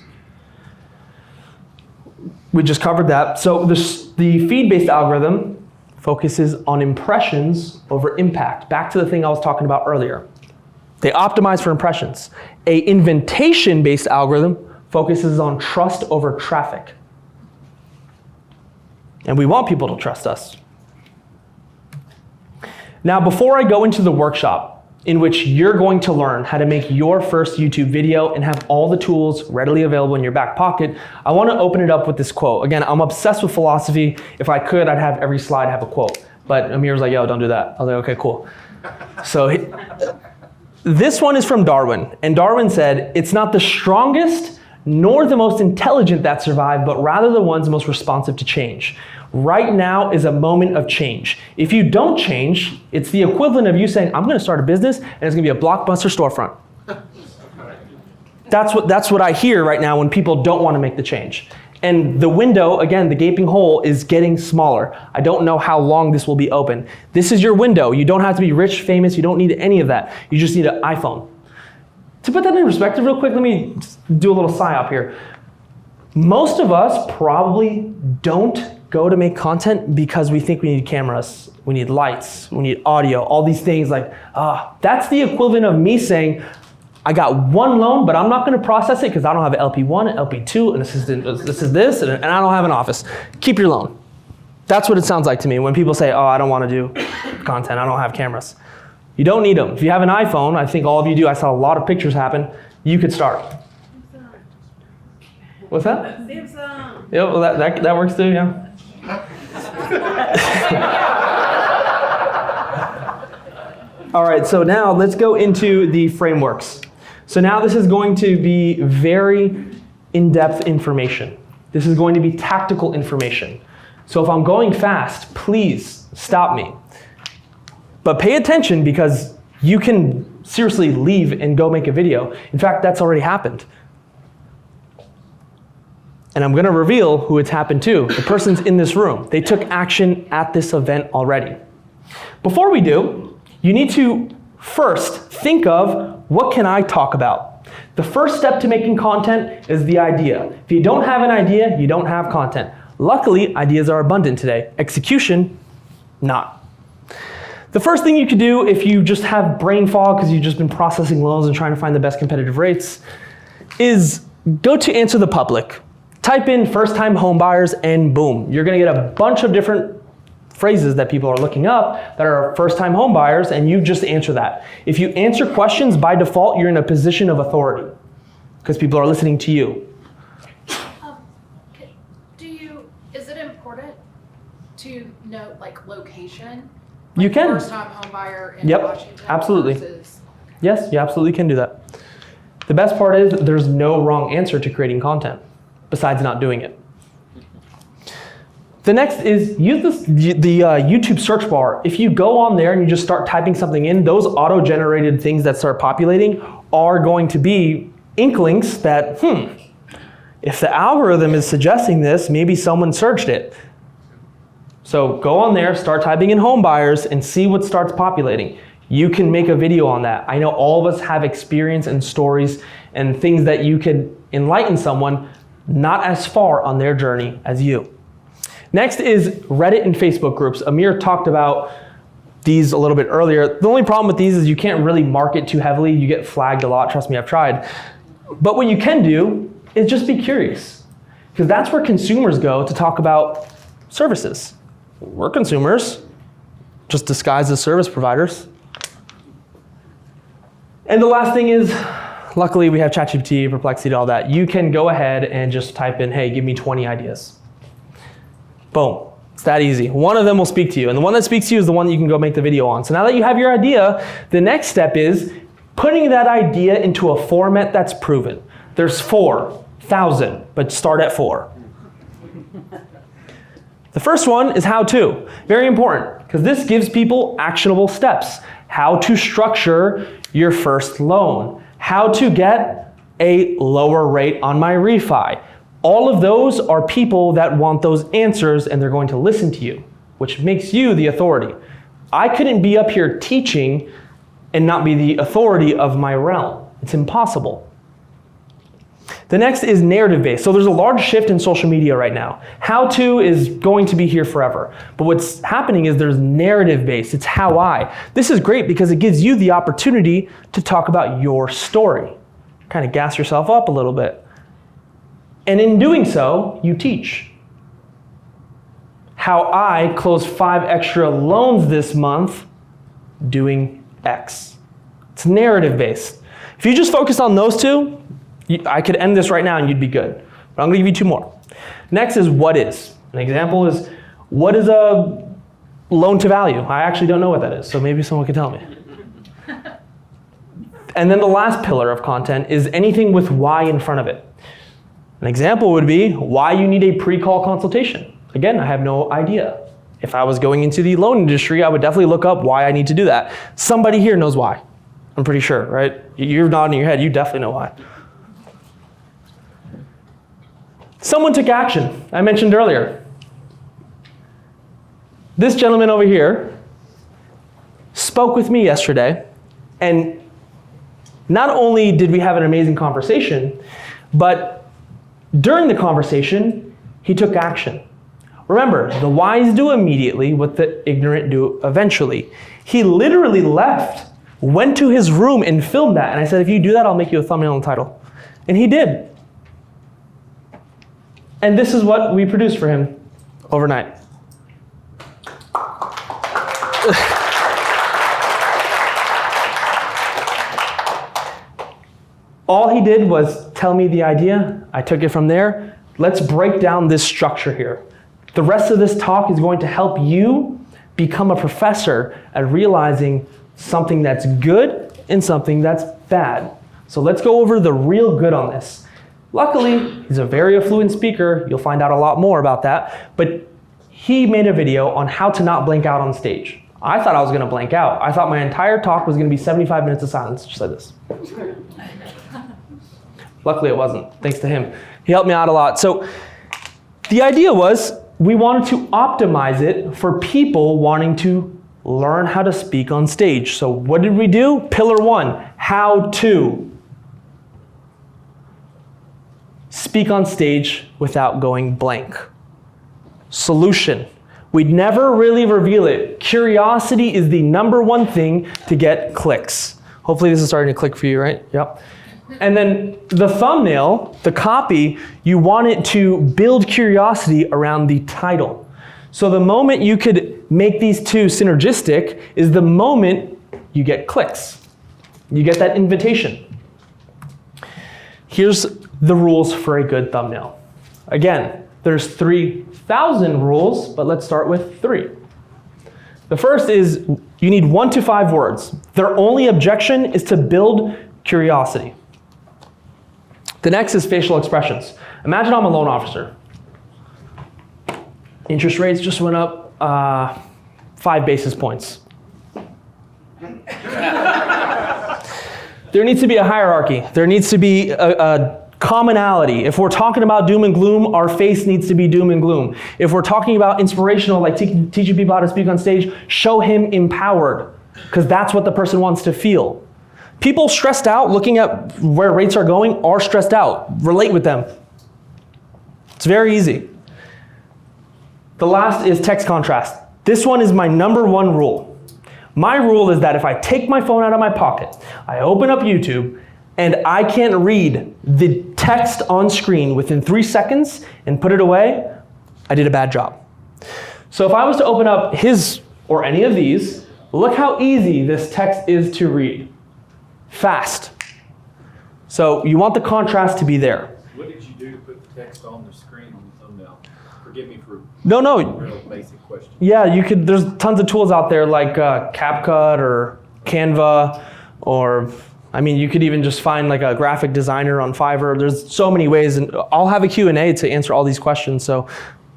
We just covered that. So the feed-based algorithm focuses on impressions over impact. Back to the thing I was talking about earlier. They optimize for impressions. A invitation-based algorithm focuses on trust over traffic. And we want people to trust us. Now, before I go into the workshop in which you're going to learn how to make your first YouTube video and have all the tools readily available in your back pocket, I want to open it up with this quote. Again, I'm obsessed with philosophy. If I could, I'd have every slide have a quote. But Amir's like, yo, don't do that. I was like, okay, cool. So this one is from Darwin. And Darwin said, it's not the strongest nor the most intelligent that survive, but rather the ones most responsive to change. Right now is a moment of change. If you don't change, it's the equivalent of you saying, I'm gonna start a business and it's gonna be a Blockbuster storefront. That's what I hear right now when people don't wanna make the change. And the window, again, the gaping hole is getting smaller. I don't know how long this will be open. This is your window. You don't have to be rich, famous, you don't need any of that. You just need an iPhone. To put that in perspective real quick, let me just do a little psyop here. Most of us probably don't go to make content because we think we need cameras, we need lights, we need audio, all these things like, that's the equivalent of me saying, I got one loan, but I'm not going to process it because I don't have an LP1, an LP2, an assistant, this is this, and I don't have an office. Keep your loan. That's what it sounds like to me when people say, oh, I don't want to do content, I don't have cameras. You don't need them. If you have an iPhone, I think all of you do, I saw a lot of pictures happen, you could start. What's that? Samsung. Yeah, well, that works too, yeah. All right, so now let's go into the frameworks. So now this is going to be very in-depth information. This is going to be tactical information. So if I'm going fast, please stop me. But pay attention because you can seriously leave and go make a video. In fact, that's already happened. And I'm going to reveal who it's happened to. The person's in this room. They took action at this event already. Before we do, you need to first think of what can I talk about. The first step to making content is the idea. If you don't have an idea, you don't have content. Luckily, ideas are abundant today. Execution, not. The first thing you could do if you just have brain fog because you've just been processing loans and trying to find the best competitive rates is go to Answer the Public. Type in first-time homebuyers and boom, you're going to get a bunch of different phrases that people are looking up that are first-time homebuyers, and you just answer that. If you answer questions, by default, you're in a position of authority because people are listening to you. Is it important to note like location? You can. First-time homebuyer in Yep, Washington. absolutely. Versus... Yes, you absolutely can do that. The best part is there's no wrong answer to creating content besides not doing it. The next is use the YouTube search bar. If you go on there and you just start typing something in, those auto-generated things that start populating are going to be inklings that, if the algorithm is suggesting this, maybe someone searched it. So go on there, start typing in home buyers and see what starts populating. You can make a video on that. I know all of us have experience and stories and things that you could enlighten someone not as far on their journey as you. Next is Reddit and Facebook groups. Amir talked about these a little bit earlier. The only problem with these is you can't really market too heavily. You get flagged a lot. Trust me, I've tried. But what you can do is just be curious, because that's where consumers go to talk about services. We're consumers, just disguised as service providers. And the last thing is, luckily we have ChatGPT, Perplexity, all that. You can go ahead and just type in, hey, give me 20 ideas. Boom, it's that easy. One of them will speak to you, and the one that speaks to you is the one that you can go make the video on. So now that you have your idea, the next step is putting that idea into a format that's proven. There's 4,000, but start at 4. The first one is how to. Very important, because this gives people actionable steps. How to structure your first loan. How to get a lower rate on my refi. All of those are people that want those answers, and they're going to listen to you, which makes you the authority. I couldn't be up here teaching and not be the authority of my realm. It's impossible. The next is narrative-based. So there's a large shift in social media right now. How to is going to be here forever. But what's happening is there's narrative-based. It's how I. This is great because it gives you the opportunity to talk about your story. Kind of gas yourself up a little bit. And in doing so, you teach. How I closed 5 extra loans this month doing X. It's narrative-based. If you just focus on those two, I could end this right now and you'd be good. But I'm going to give you 2 more. Next is what is. An example is, what is a loan to value? I actually don't know what that is, so maybe someone could tell me. And then the last pillar of content is anything with why in front of it. An example would be why you need a pre-call consultation. Again, I have no idea. If I was going into the loan industry, I would definitely look up why I need to do that. Somebody here knows why. I'm pretty sure, right? You're nodding your head, you definitely know why. Someone took action, I mentioned earlier. This gentleman over here spoke with me yesterday, and not only did we have an amazing conversation, but during the conversation, he took action. Remember, the wise do immediately what the ignorant do eventually. He literally left went to his room and filmed that. And I said, if you do that, I'll make you a thumbnail and title. And he did. And this is what we produced for him overnight. All he did was tell me the idea. I took it from there. Let's break down this structure here. The rest of this talk is going to help you become a professor at realizing something that's good and something that's bad. So let's go over the real good on this. Luckily, he's a very affluent speaker. You'll find out a lot more about that. But he made a video on how to not blank out on stage. I thought I was going to blank out. I thought my entire talk was going to be 75 minutes of silence, just like this. Luckily, it wasn't, thanks to him. He helped me out a lot. So the idea was we wanted to optimize it for people wanting to learn how to speak on stage. So what did we do? Pillar 1, how to speak on stage without going blank. Solution. We'd never really reveal it. Curiosity is the #1 thing to get clicks. Hopefully this is starting to click for you, right? Yep. And then the thumbnail, the copy, you want it to build curiosity around the title. So the moment you could make these two synergistic is the moment you get clicks. You get that invitation. Here's the rules for a good thumbnail. Again, there's 3,000 rules, but let's start with 3. The first is you need 1 to 5 words. Their only objection is to build curiosity. The next is facial expressions. Imagine I'm a loan officer. Interest rates just went up 5 basis points. There needs to be a hierarchy. There needs to be a commonality. If we're talking about doom and gloom, our face needs to be doom and gloom. If we're talking about inspirational, like teaching people how to speak on stage, show him empowered, because that's what the person wants to feel. People stressed out looking at where rates are going are stressed out. Relate with them. It's very easy. The last is text contrast. This one is my #1 rule. My rule is that if I take my phone out of my pocket, I open up YouTube, and I can't read the text on screen within 3 seconds and put it away, I did a bad job. So if I was to open up his or any of these, look how easy this text is to read. Fast. So you want the contrast to be there. What did you do to put the text on the screen on the thumbnail? Forgive me for No. a real basic question. Yeah, there's tons of tools out there like CapCut or Canva, or I mean, you could even just find like a graphic designer on Fiverr. There's so many ways, and I'll have a Q&A to answer all these questions, so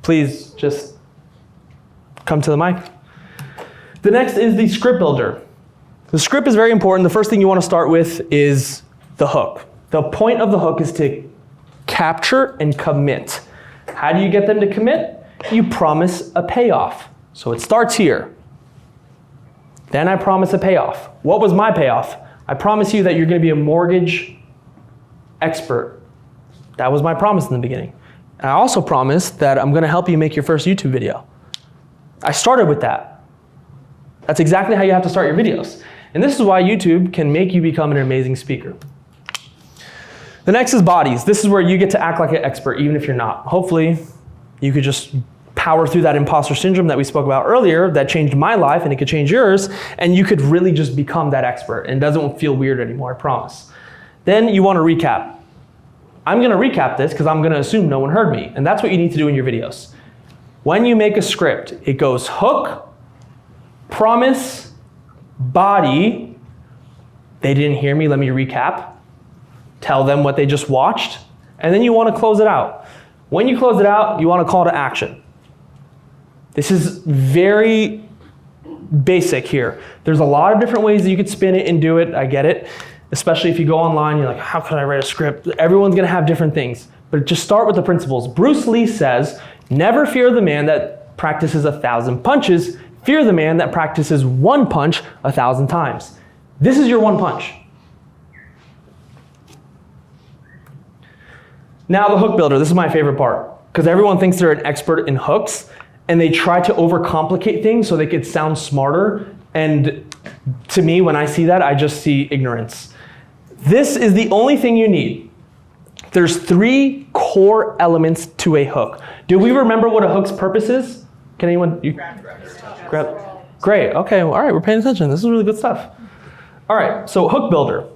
please just come to the mic. The next is the script builder. The script is very important. The first thing you want to start with is the hook. The point of the hook is to capture and commit. How do you get them to commit? You promise a payoff. So it starts here. Then I promise a payoff. What was my payoff? I promise you that you're going to be a mortgage expert. That was my promise in the beginning. And I also promised that I'm going to help you make your first YouTube video. I started with that. That's exactly how you have to start your videos. And this is why YouTube can make you become an amazing speaker. The next is bodies. This is where you get to act like an expert, even if you're not. Hopefully, you could just power through that imposter syndrome that we spoke about earlier that changed my life, and it could change yours, and you could really just become that expert, and it doesn't feel weird anymore, I promise. Then you want to recap. I'm going to recap this because I'm going to assume no one heard me, and that's what you need to do in your videos. When you make a script, it goes hook, promise, body, they didn't hear me, let me recap, tell them what they just watched, and then you want to close it out. When you close it out, you want a call to action. This is very basic here. There's a lot of different ways that you could spin it and do it, I get it. Especially if you go online, you're like, how can I write a script? Everyone's gonna have different things, but just start with the principles. Bruce Lee says, never fear the man that practices 1,000 punches, fear the man that practices 1 punch 1,000 times. This is your 1 punch. Now the hook builder, this is my favorite part, because everyone thinks they're an expert in hooks, and they try to overcomplicate things so they could sound smarter, and To me, when I see that, I just see ignorance. This is the only thing you need. There's 3 core elements to a hook. Do we remember what a hook's purpose is? Can anyone? Grab. Great, okay, all right, we're paying attention. This is really good stuff. All right, so hook builder.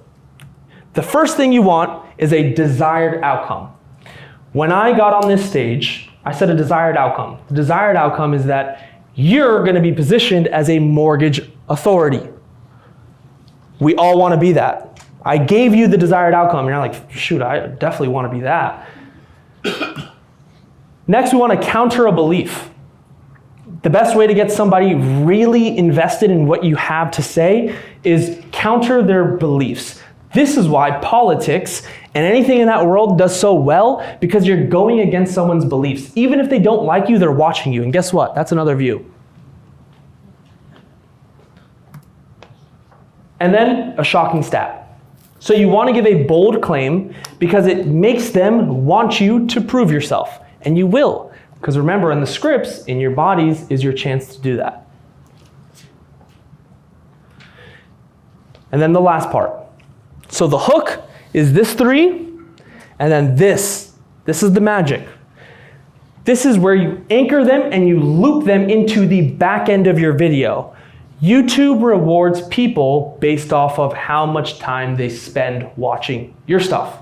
The first thing you want is a desired outcome. When I got on this stage, I said a desired outcome. The desired outcome is that you're gonna be positioned as a mortgage authority. We all wanna be that. I gave you the desired outcome. You're like, shoot, I definitely wanna be that. Next, we wanna counter a belief. The best way to get somebody really invested in what you have to say is counter their beliefs. This is why politics and anything in that world does so well, because you're going against someone's beliefs. Even if they don't like you, they're watching you. And guess what? That's another view. And then a shocking stat. So you want to give a bold claim because it makes them want you to prove yourself. And you will. Because remember, in the scripts, in your bodies, is your chance to do that. And then the last part. So the hook is this 3, and then this. This is the magic. This is where you anchor them and you loop them into the back end of your video. YouTube rewards people based off of how much time they spend watching your stuff.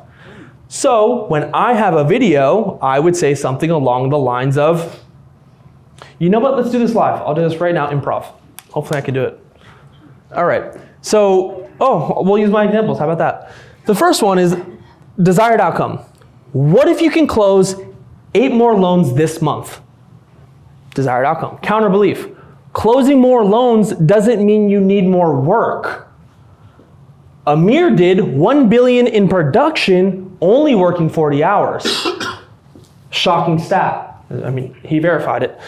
So when I have a video, I would say something along the lines of, you know what, let's do this live. I'll do this right now, improv. Hopefully I can do it. All right, so, we'll use my examples, how about that? The first one is desired outcome. What if you can close 8 more loans this month? Desired outcome. Counter belief. Closing more loans doesn't mean you need more work. Amir did 1 billion in production, only working 40 hours. Shocking stat. I mean, he verified it.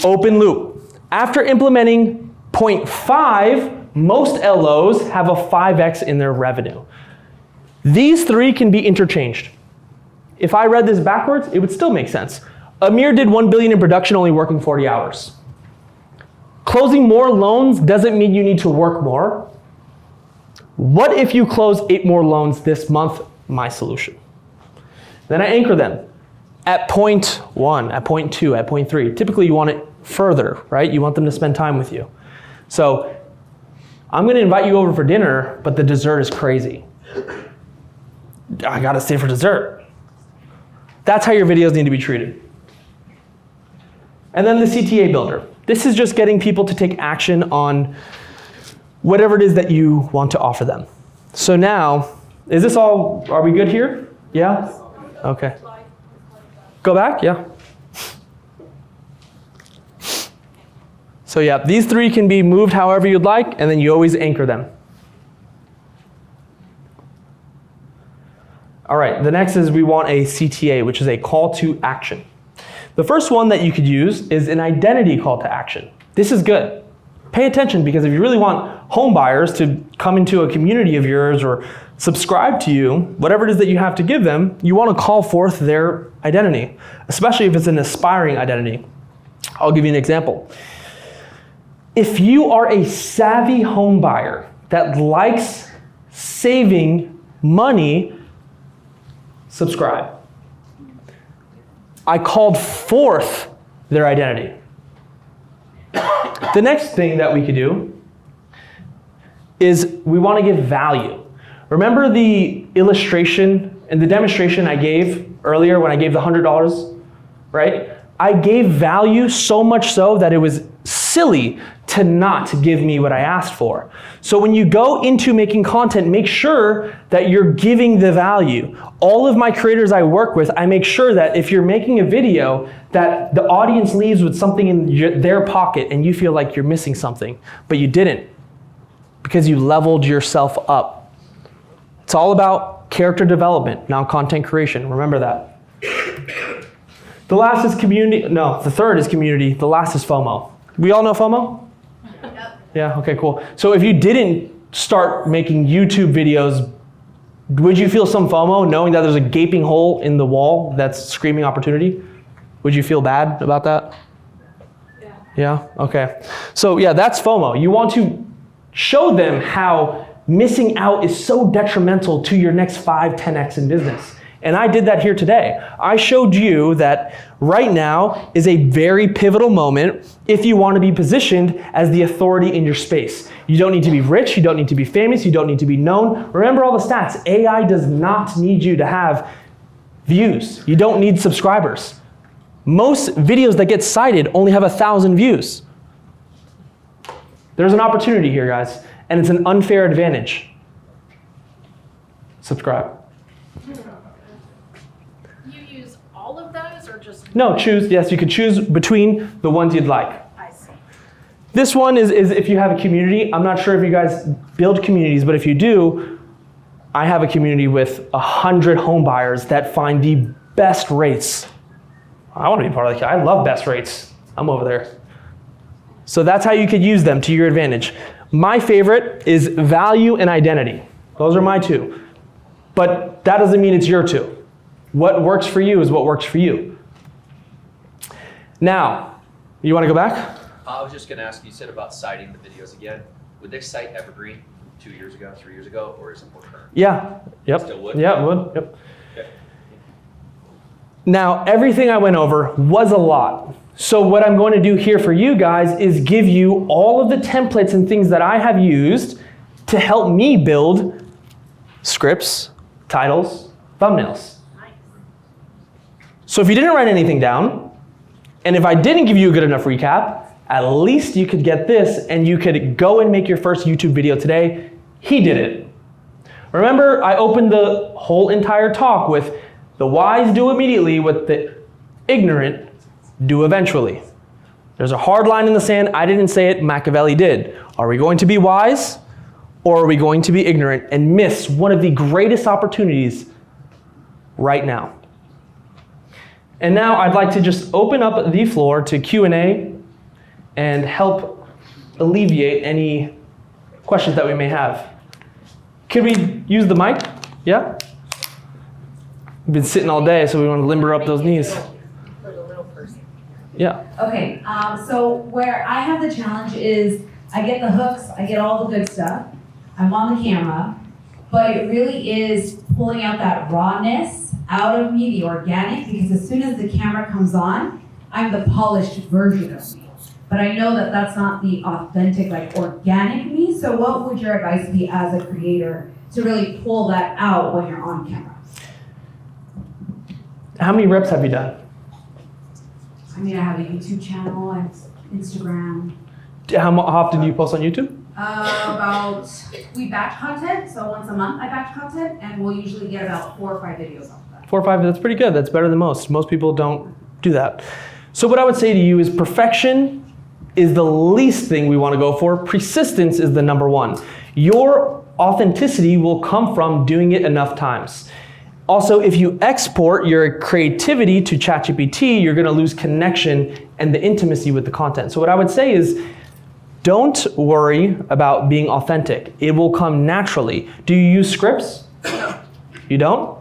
Open loop. After implementing 0.5, most LOs have a 5x in their revenue. These 3 can be interchanged. If I read this backwards, it would still make sense. Amir did 1 billion in production, only working 40 hours. Closing more loans doesn't mean you need to work more. What if you close 8 more loans this month? My solution. Then I anchor them at point 1, at point 2, at point 3. Typically you want it further, right? You want them to spend time with you. So I'm gonna invite you over for dinner, but the dessert is crazy. I gotta stay for dessert. That's how your videos need to be treated. And then the CTA builder. This is just getting people to take action on whatever it is that you want to offer them. So now, is this all, are we good here? Yeah? Okay. Go back, yeah. So yeah, these 3 can be moved however you'd like, and then you always anchor them. All right, the next is we want a CTA, which is a call to action. The first one that you could use is an identity call to action. This is good. Pay attention, because if you really want home buyers to come into a community of yours or subscribe to you, whatever it is that you have to give them, you want to call forth their identity, especially if it's an aspiring identity. I'll give you an example. If you are a savvy home buyer that likes saving money, subscribe. I called forth their identity. The next thing that we could do is we want to give value. Remember the illustration and the demonstration I gave earlier when I gave the $100, right? I gave value so much so that it was silly to not give me what I asked for. So when you go into making content, make sure that you're giving the value. All of my creators I work with, I make sure that if you're making a video, that the audience leaves with something in their pocket and you feel like you're missing something, but you didn't, because you leveled yourself up. It's all about character development, not content creation. Remember that. The last is community. No, the third is community. The last is FOMO. We all know FOMO? Yep. Yeah, okay, cool. So if you didn't start making YouTube videos, would you feel some FOMO knowing that there's a gaping hole in the wall that's screaming opportunity? Would you feel bad about that? Yeah. Yeah, okay. So yeah, that's FOMO. You want to Show them how missing out is so detrimental to your next 5, 10x in business. And I did that here today. I showed you that right now is a very pivotal moment if you want to be positioned as the authority in your space. You don't need to be rich, you don't need to be famous, you don't need to be known. Remember all the stats. AI does not need you to have views. You don't need subscribers. Most videos that get cited only have 1,000 views. There's an opportunity here, guys, and it's an unfair advantage. Subscribe. You use all of those or just? No, choose. Yes, you could choose between the ones you'd like. I see. This one is if you have a community. I'm not sure if you guys build communities, but if you do, I have a community with 100 home buyers that find the best rates. I want to be part of that. I love best rates. I'm over there. So that's how you could use them to your advantage. My favorite is value and identity. Those are my two. But that doesn't mean it's your two. What works for you is what works for you. Now, you want to go back? I was just going to ask, you said about citing the videos again. Would they cite evergreen 2 years ago, 3 years ago, or is it more current? Yeah. Yep. Still would? Yeah, it would. Yep. Okay. Now, everything I went over was a lot. So what I'm going to do here for you guys is give you all of the templates and things that I have used to help me build scripts, titles, thumbnails. So if you didn't write anything down, and if I didn't give you a good enough recap, at least you could get this and you could go and make your first YouTube video today. He did it. Remember, I opened the whole entire talk with the wise do immediately, what the ignorant do eventually. There's a hard line in the sand. I didn't say it, Machiavelli did. Are we going to be wise or are we going to be ignorant and miss one of the greatest opportunities right now? And now I'd like to just open up the floor to Q&A and help alleviate any questions that we may have. Could we use the mic? Yeah? We've been sitting all day, so we want to limber up those knees. For the little person. Yeah. Okay, so where I have the challenge is I get the hooks, I get all the good stuff, I'm on the camera, but it really is pulling out that rawness out of me, the organic, because as soon as the camera comes on, I'm the polished version of me. But I know that that's not the authentic, like organic me, so what would your advice be as a creator to really pull that out when you're on camera? How many reps have you done? I mean, I have a YouTube channel, I have Instagram. How often do you post on YouTube? We batch content, so once a month I batch content, and we'll usually get about 4 or 5 videos off of that. 4 or 5, that's pretty good. That's better than most. Most people don't do that. So what I would say to you is perfection is the least thing we want to go for. Persistence is the number one. Your authenticity will come from doing it enough times. Also, if you export your creativity to ChatGPT, you're going to lose connection and the intimacy with the content. So what I would say is, don't worry about being authentic. It will come naturally. Do you use scripts? No. You don't?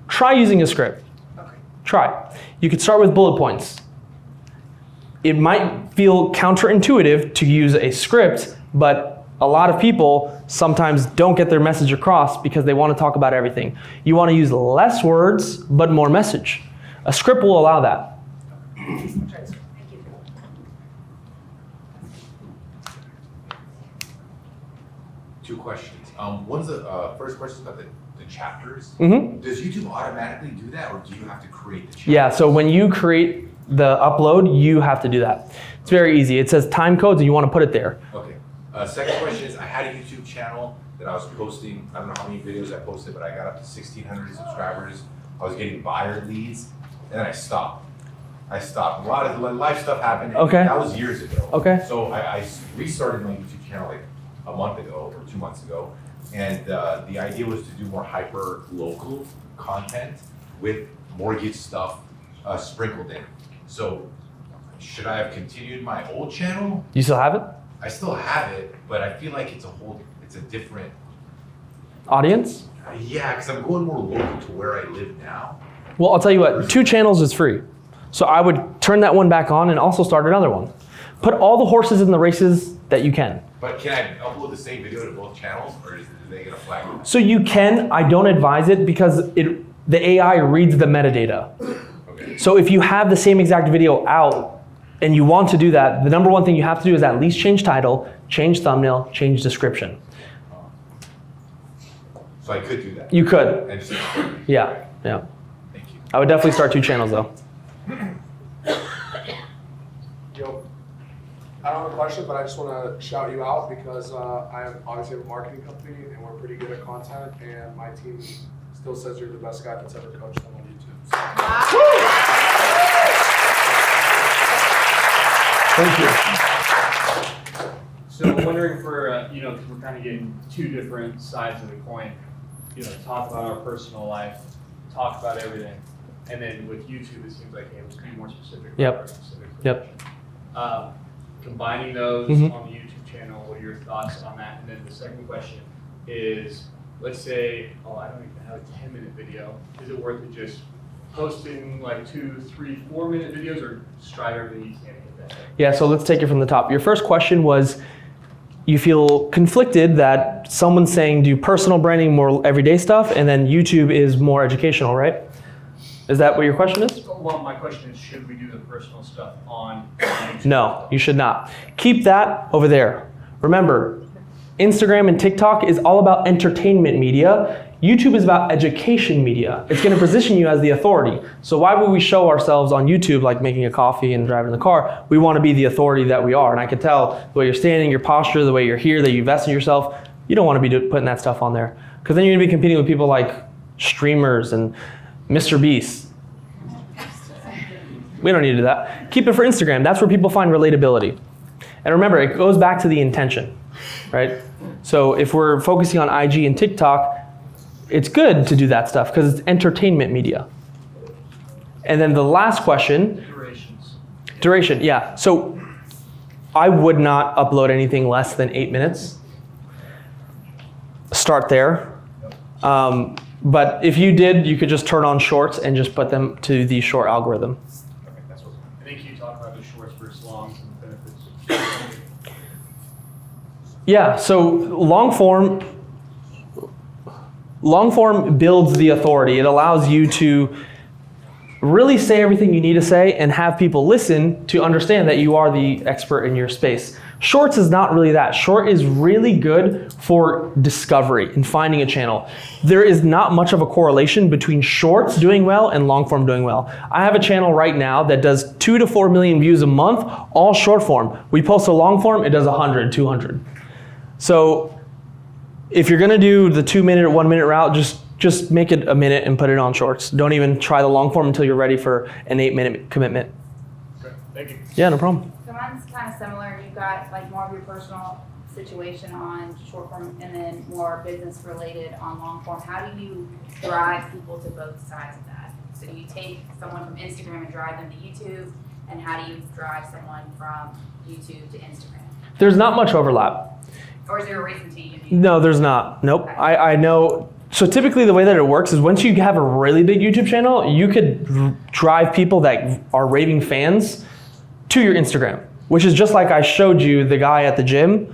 Try using a script. Okay. Try. You could start with bullet points. It might feel counterintuitive to use a script, but a lot of people sometimes don't get their message across because they want to talk about everything. You want to use less words, but more message. A script will allow that. Two questions. One's the first question about the chapters. Mm-hmm. Does YouTube automatically do that, or do you have to create the chapters? Yeah, so when you create the upload, you have to do that. It's very easy. It says Timecodes and you want to put it there. Okay. Second question is, I had a YouTube channel that I was posting, I don't know how many videos I posted, but I got up to 1,600 subscribers. I was getting buyer leads, and then I stopped. A lot of life stuff happened. Okay. That was years ago. Okay. So I restarted my YouTube channel like a month ago or 2 months ago. And the idea was to do more hyper local content with mortgage stuff sprinkled in. So should I have continued my old channel? You still have it? I still have it, but I feel like it's a different Audience? Yeah, because I'm going more local to where I live now. Well, I'll tell you what, 2 channels is free. So I would turn that one back on and also start another one. Put all the horses in the races that you can. But can I upload the same video to both channels, or is they gonna flag it? So you can, I don't advise it because the AI reads the metadata. Okay. So if you have the same exact video out and you want to do that, the number one thing you have to do is at least change title, change thumbnail, change description. So I could do that. You could, And just, yeah. Thank you. I would definitely start 2 channels though. Yo, I don't have a question, but I just want to shout you out because I obviously have a marketing company and we're pretty good at content, and my team still says you're the best guy that's ever coached them on YouTube. Thank you. So I'm wondering for, you know, because we're kind of getting 2 different sides of the coin, you know, talk about our personal life, talk about everything. And then with YouTube, it seems like, hey, let's be more specific. Yep. Yep. Combining those Mhm. on the YouTube channel, what are your thoughts on that? And then the second question is, let's say, I don't even have a 10-minute video. Is it worth it just posting like 2, 3, 4-minute videos, or strive everything you can to get that? Yeah, so let's take it from the top. Your first question was, you feel conflicted that someone's saying do personal branding, more everyday stuff, and then YouTube is more educational, right? Is that what your question is? Well, my question is, should we do the personal stuff on YouTube? No, you should not. Keep that over there. Remember, Instagram and TikTok is all about entertainment media. YouTube is about education media. It's going to position you as the authority. So why would we show ourselves on YouTube like making a coffee and driving the car? We want to be the authority that we are. And I can tell the way you're standing, your posture, the way you're here, that you invest in yourself. You don't want to be putting that stuff on there. Because then you're going to be competing with people like streamers and Mr. Beast. We don't need to do that. Keep it for Instagram. That's where people find relatability. And remember, it goes back to the intention, right? So if we're focusing on IG and TikTok, it's good to do that stuff because it's entertainment media. And then the last question. Duration, yeah. So I would not upload anything less than 8 minutes. Start there. But if you did, you could just turn on shorts and just put them to the short algorithm. I think you talk about the shorts versus longs and the benefits. Yeah, so long form builds the authority. It allows you to really say everything you need to say and have people listen to understand that you are the expert in your space. Shorts is not really that. Short is really good for discovery and finding a channel. There is not much of a correlation between shorts doing well and long form doing well. I have a channel right now that does 2 to 4 million views a month, all short form. We post a long form, it does 100, 200. So if you're gonna do the 2-minute or 1-minute route, just make it a minute and put it on shorts. Don't even try the long form until you're ready for an 8-minute commitment. Okay, thank you. Yeah, no problem. So mine's kind of similar. You've got like more of your personal situation on short form and then more business related on long form. How do you drive people to both sides of that? So do you take someone from Instagram and drive them to YouTube? And how do you drive someone from YouTube to Instagram? There's not much overlap. Or is there a reason to you? No, there's not. Nope. Okay. I know. So typically the way that it works is once you have a really big YouTube channel, you could drive people that are raving fans to your Instagram, which is just like I showed you the guy at the gym.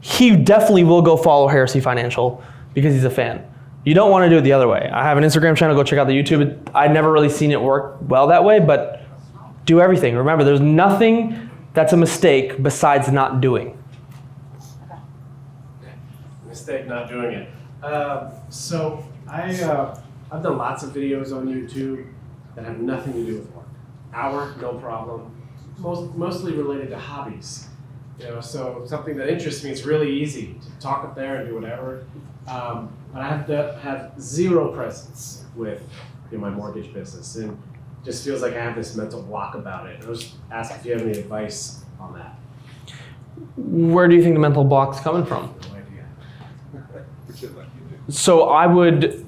He definitely will go follow Heresy Financial because he's a fan. You don't want to do it the other way. I have an Instagram channel, go check out the YouTube. I've never really seen it work well that way, but do everything. Remember, there's nothing that's a mistake besides not doing. Mistake not doing it. So I've done lots of videos on YouTube that have nothing to do with work. Hour, no problem. Mostly related to hobbies. You know, so something that interests me, it's really easy to talk up there and do whatever. But I have to have zero presence with my mortgage business, and it just feels like I have this mental block about it. I was asking if you have any advice on that. Where do you think the mental block's coming from? No idea. So I would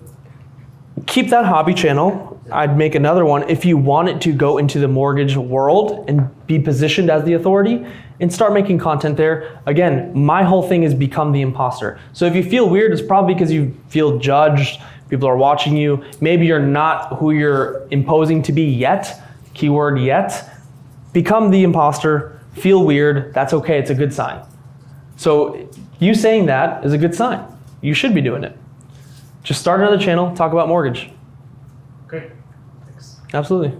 keep that hobby channel. I'd make another one if you want it to go into the mortgage world and be positioned as the authority and start making content there. Again, my whole thing is become the imposter. So if you feel weird, it's probably because you feel judged, people are watching you. Maybe you're not who you're imposing to be yet, keyword yet. Become the imposter, feel weird, that's okay, it's a good sign. So you saying that is a good sign. You should be doing it. Just start another channel, talk about mortgage. Okay, thanks. Absolutely.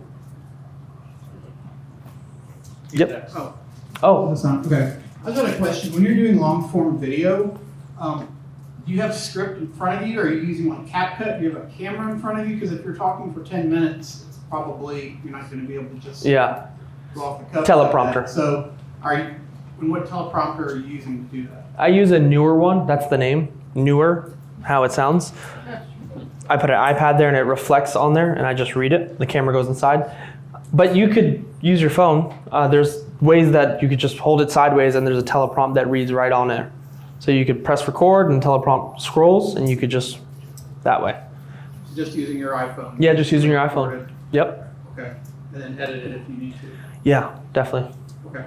Yep. Oh. Oh, That's not, okay. I've got a question. When you're doing long form video, do you have a script in front of you, or are you using like CapCut? Do you have a camera in front of you? Because if you're talking for 10 minutes, it's probably, you're not going to be able to just yeah. go off the cuff. Teleprompter. Like that. So and what teleprompter are you using to do that? I use a newer one. That's the name. Newer, how it sounds. I put an iPad there and it reflects on there and I just read it. The camera goes inside. But you could use your phone. There's ways that you could just hold it sideways and there's a teleprompt that reads right on there. So you could press record and teleprompt scrolls and you could just, that way. Just using your iPhone? Yeah, just using your iPhone. Yep. Okay. And then edit it if you need to? Yeah, definitely. Okay.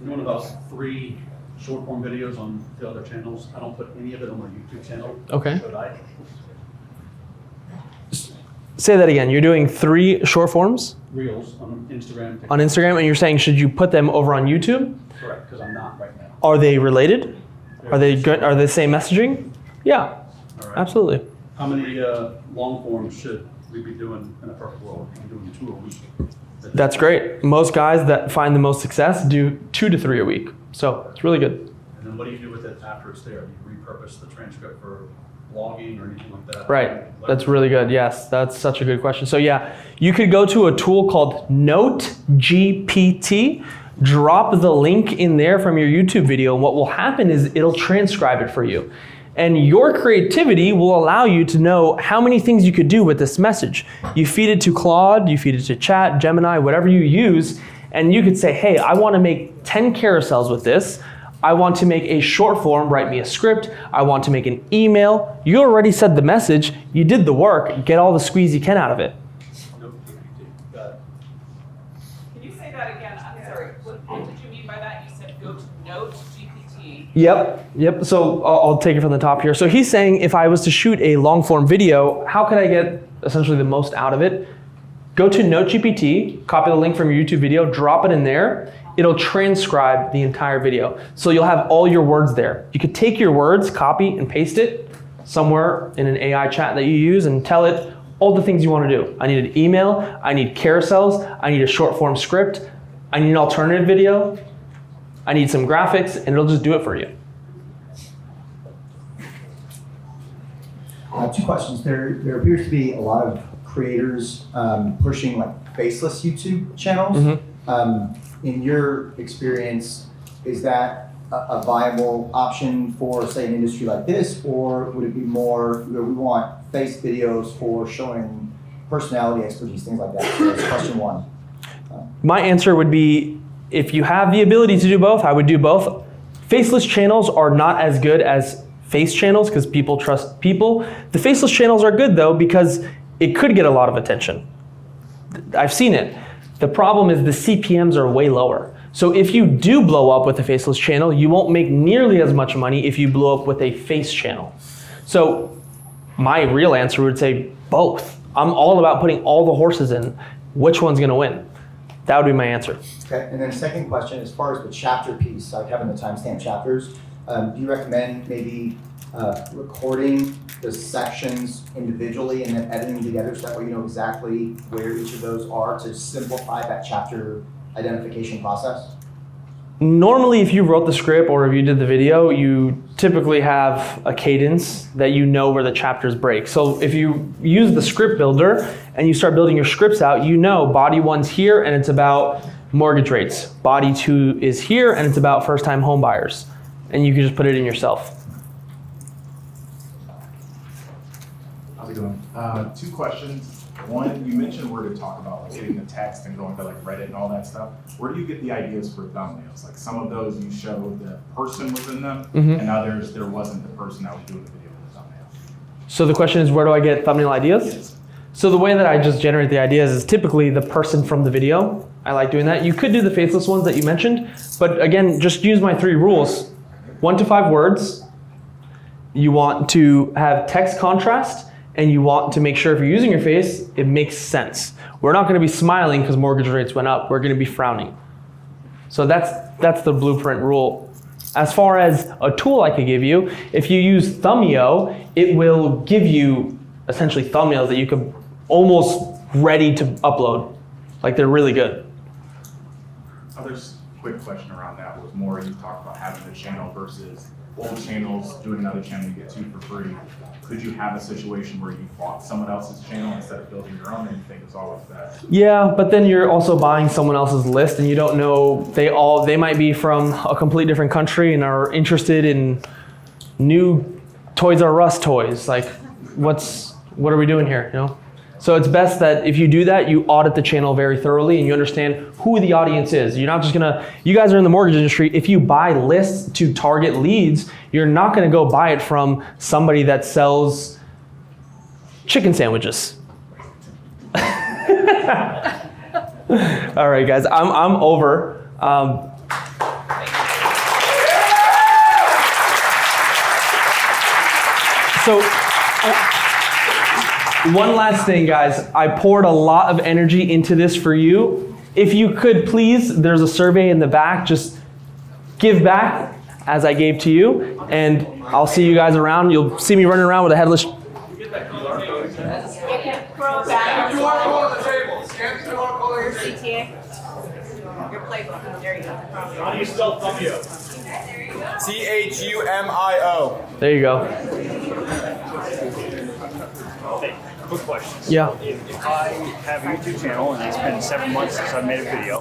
You know about 3 short form videos on the other channels? I don't put any of it on my YouTube channel. Okay. Should I? Say that again. You're doing 3 short forms? Reels on Instagram. On Instagram, and you're saying should you put them over on YouTube? Correct, because I'm not right now. Are they related? Are they good? Are they the same messaging? Yeah, All right. absolutely. How many long forms should we be doing in a perfect world? I'm doing 2 a week. That's great. Most guys that find the most success do 2 to 3 a week. So it's really good. And then what do you do with it after it's there? Do you repurpose the transcript for blogging or anything like that? Right. That's really good. Yes, that's such a good question. So yeah, you could go to a tool called NoteGPT, drop the link in there from your YouTube video, and what will happen is it'll transcribe it for you. And your creativity will allow you to know how many things you could do with this message. You feed it to Claude, you feed it to Chat, Gemini, whatever you use, and you could say, hey, I want to make 10 carousels with this. I want to make a short form, write me a script. I want to make an email. You already said the message, you did the work, get all the squeeze you can out of it. Can you say that again? I'm sorry. What did you mean by that? You said go to NoteGPT. Yep. So I'll take it from the top here. So he's saying if I was to shoot a long form video, how could I get essentially the most out of it? Go to NoteGPT, copy the link from your YouTube video, drop it in there. It'll transcribe the entire video. So you'll have all your words there. You could take your words, copy and paste it somewhere in an AI chat that you use and tell it all the things you want to do. I need an email, I need carousels, I need a short form script, I need an alternative video, I need some graphics, and it'll just do it for you. 2 questions. There appears to be a lot of creators pushing like faceless YouTube channels. Mm-hmm. In your experience, is that a viable option for, say, an industry like this, or would it be more, we want face videos for showing personality, expertise, things like that? So that's question 1. My answer would be, if you have the ability to do both, I would do both. Faceless channels are not as good as face channels because people trust people. The faceless channels are good though because it could get a lot of attention. I've seen it. The problem is the CPMs are way lower. So if you do blow up with a faceless channel, you won't make nearly as much money if you blow up with a face channel. So my real answer would say both. I'm all about putting all the horses in. Which one's gonna win? That would be my answer. Okay, and then second question, as far as the chapter piece, like having the timestamp chapters, do you recommend maybe recording the sections individually and then editing together so that way you know exactly where each of those are to simplify that chapter identification process? Normally, if you wrote the script or if you did the video, you typically have a cadence that you know where the chapters break. So if you use the script builder and you start building your scripts out, you know body 1's here and it's about mortgage rates. Body 2 is here and it's about first-time home buyers. And you can just put it in yourself. How's it going? 2 questions. One, you mentioned where to talk about like getting the text and going to like Reddit and all that stuff. Where do you get the ideas for thumbnails? Like some of those you showed the person was in them, and others there wasn't the person that was doing the video with the thumbnail. So the question is, where do I get thumbnail ideas? Yes. So the way that I just generate the ideas is typically the person from the video. I like doing that. You could do the faceless ones that you mentioned, but again, just use my 3 rules. 1 to 5 words. You want to have text contrast, and you want to make sure if you're using your face, it makes sense. We're not gonna be smiling because mortgage rates went up. We're gonna be frowning. So that's the blueprint rule. As far as a tool I could give you, if you use Thumbio, it will give you essentially thumbnails that you could almost ready to upload. Like they're really good. Other quick question around that was more you talked about having the channel versus old channels, doing another channel, you get 2 for free. Could you have a situation where you bought someone else's channel instead of building your own and you think it's always best? Yeah, but then you're also buying someone else's list and you don't know, they might be from a completely different country and are interested in new Toys R Us toys. Like what are we doing here, you know? So it's best that if you do that, you audit the channel very thoroughly and you understand who the audience is. You're not just you guys are in the mortgage industry. If you buy lists to target leads, you're not gonna go buy it from somebody that sells chicken sandwiches. All right, guys, I'm over. One last thing, guys. I poured a lot of energy into this for you. If you could please, there's a survey in the back, just give back as I gave to you, and I'll see you guys around. You'll see me running around with a headless. You can throw it back. Your CTA. Your playbook. There you go. How do you spell Thumbio? Thumio. There you go. Hey, quick question. Yeah. If I have a YouTube channel and it's been 7 months since I've made a video,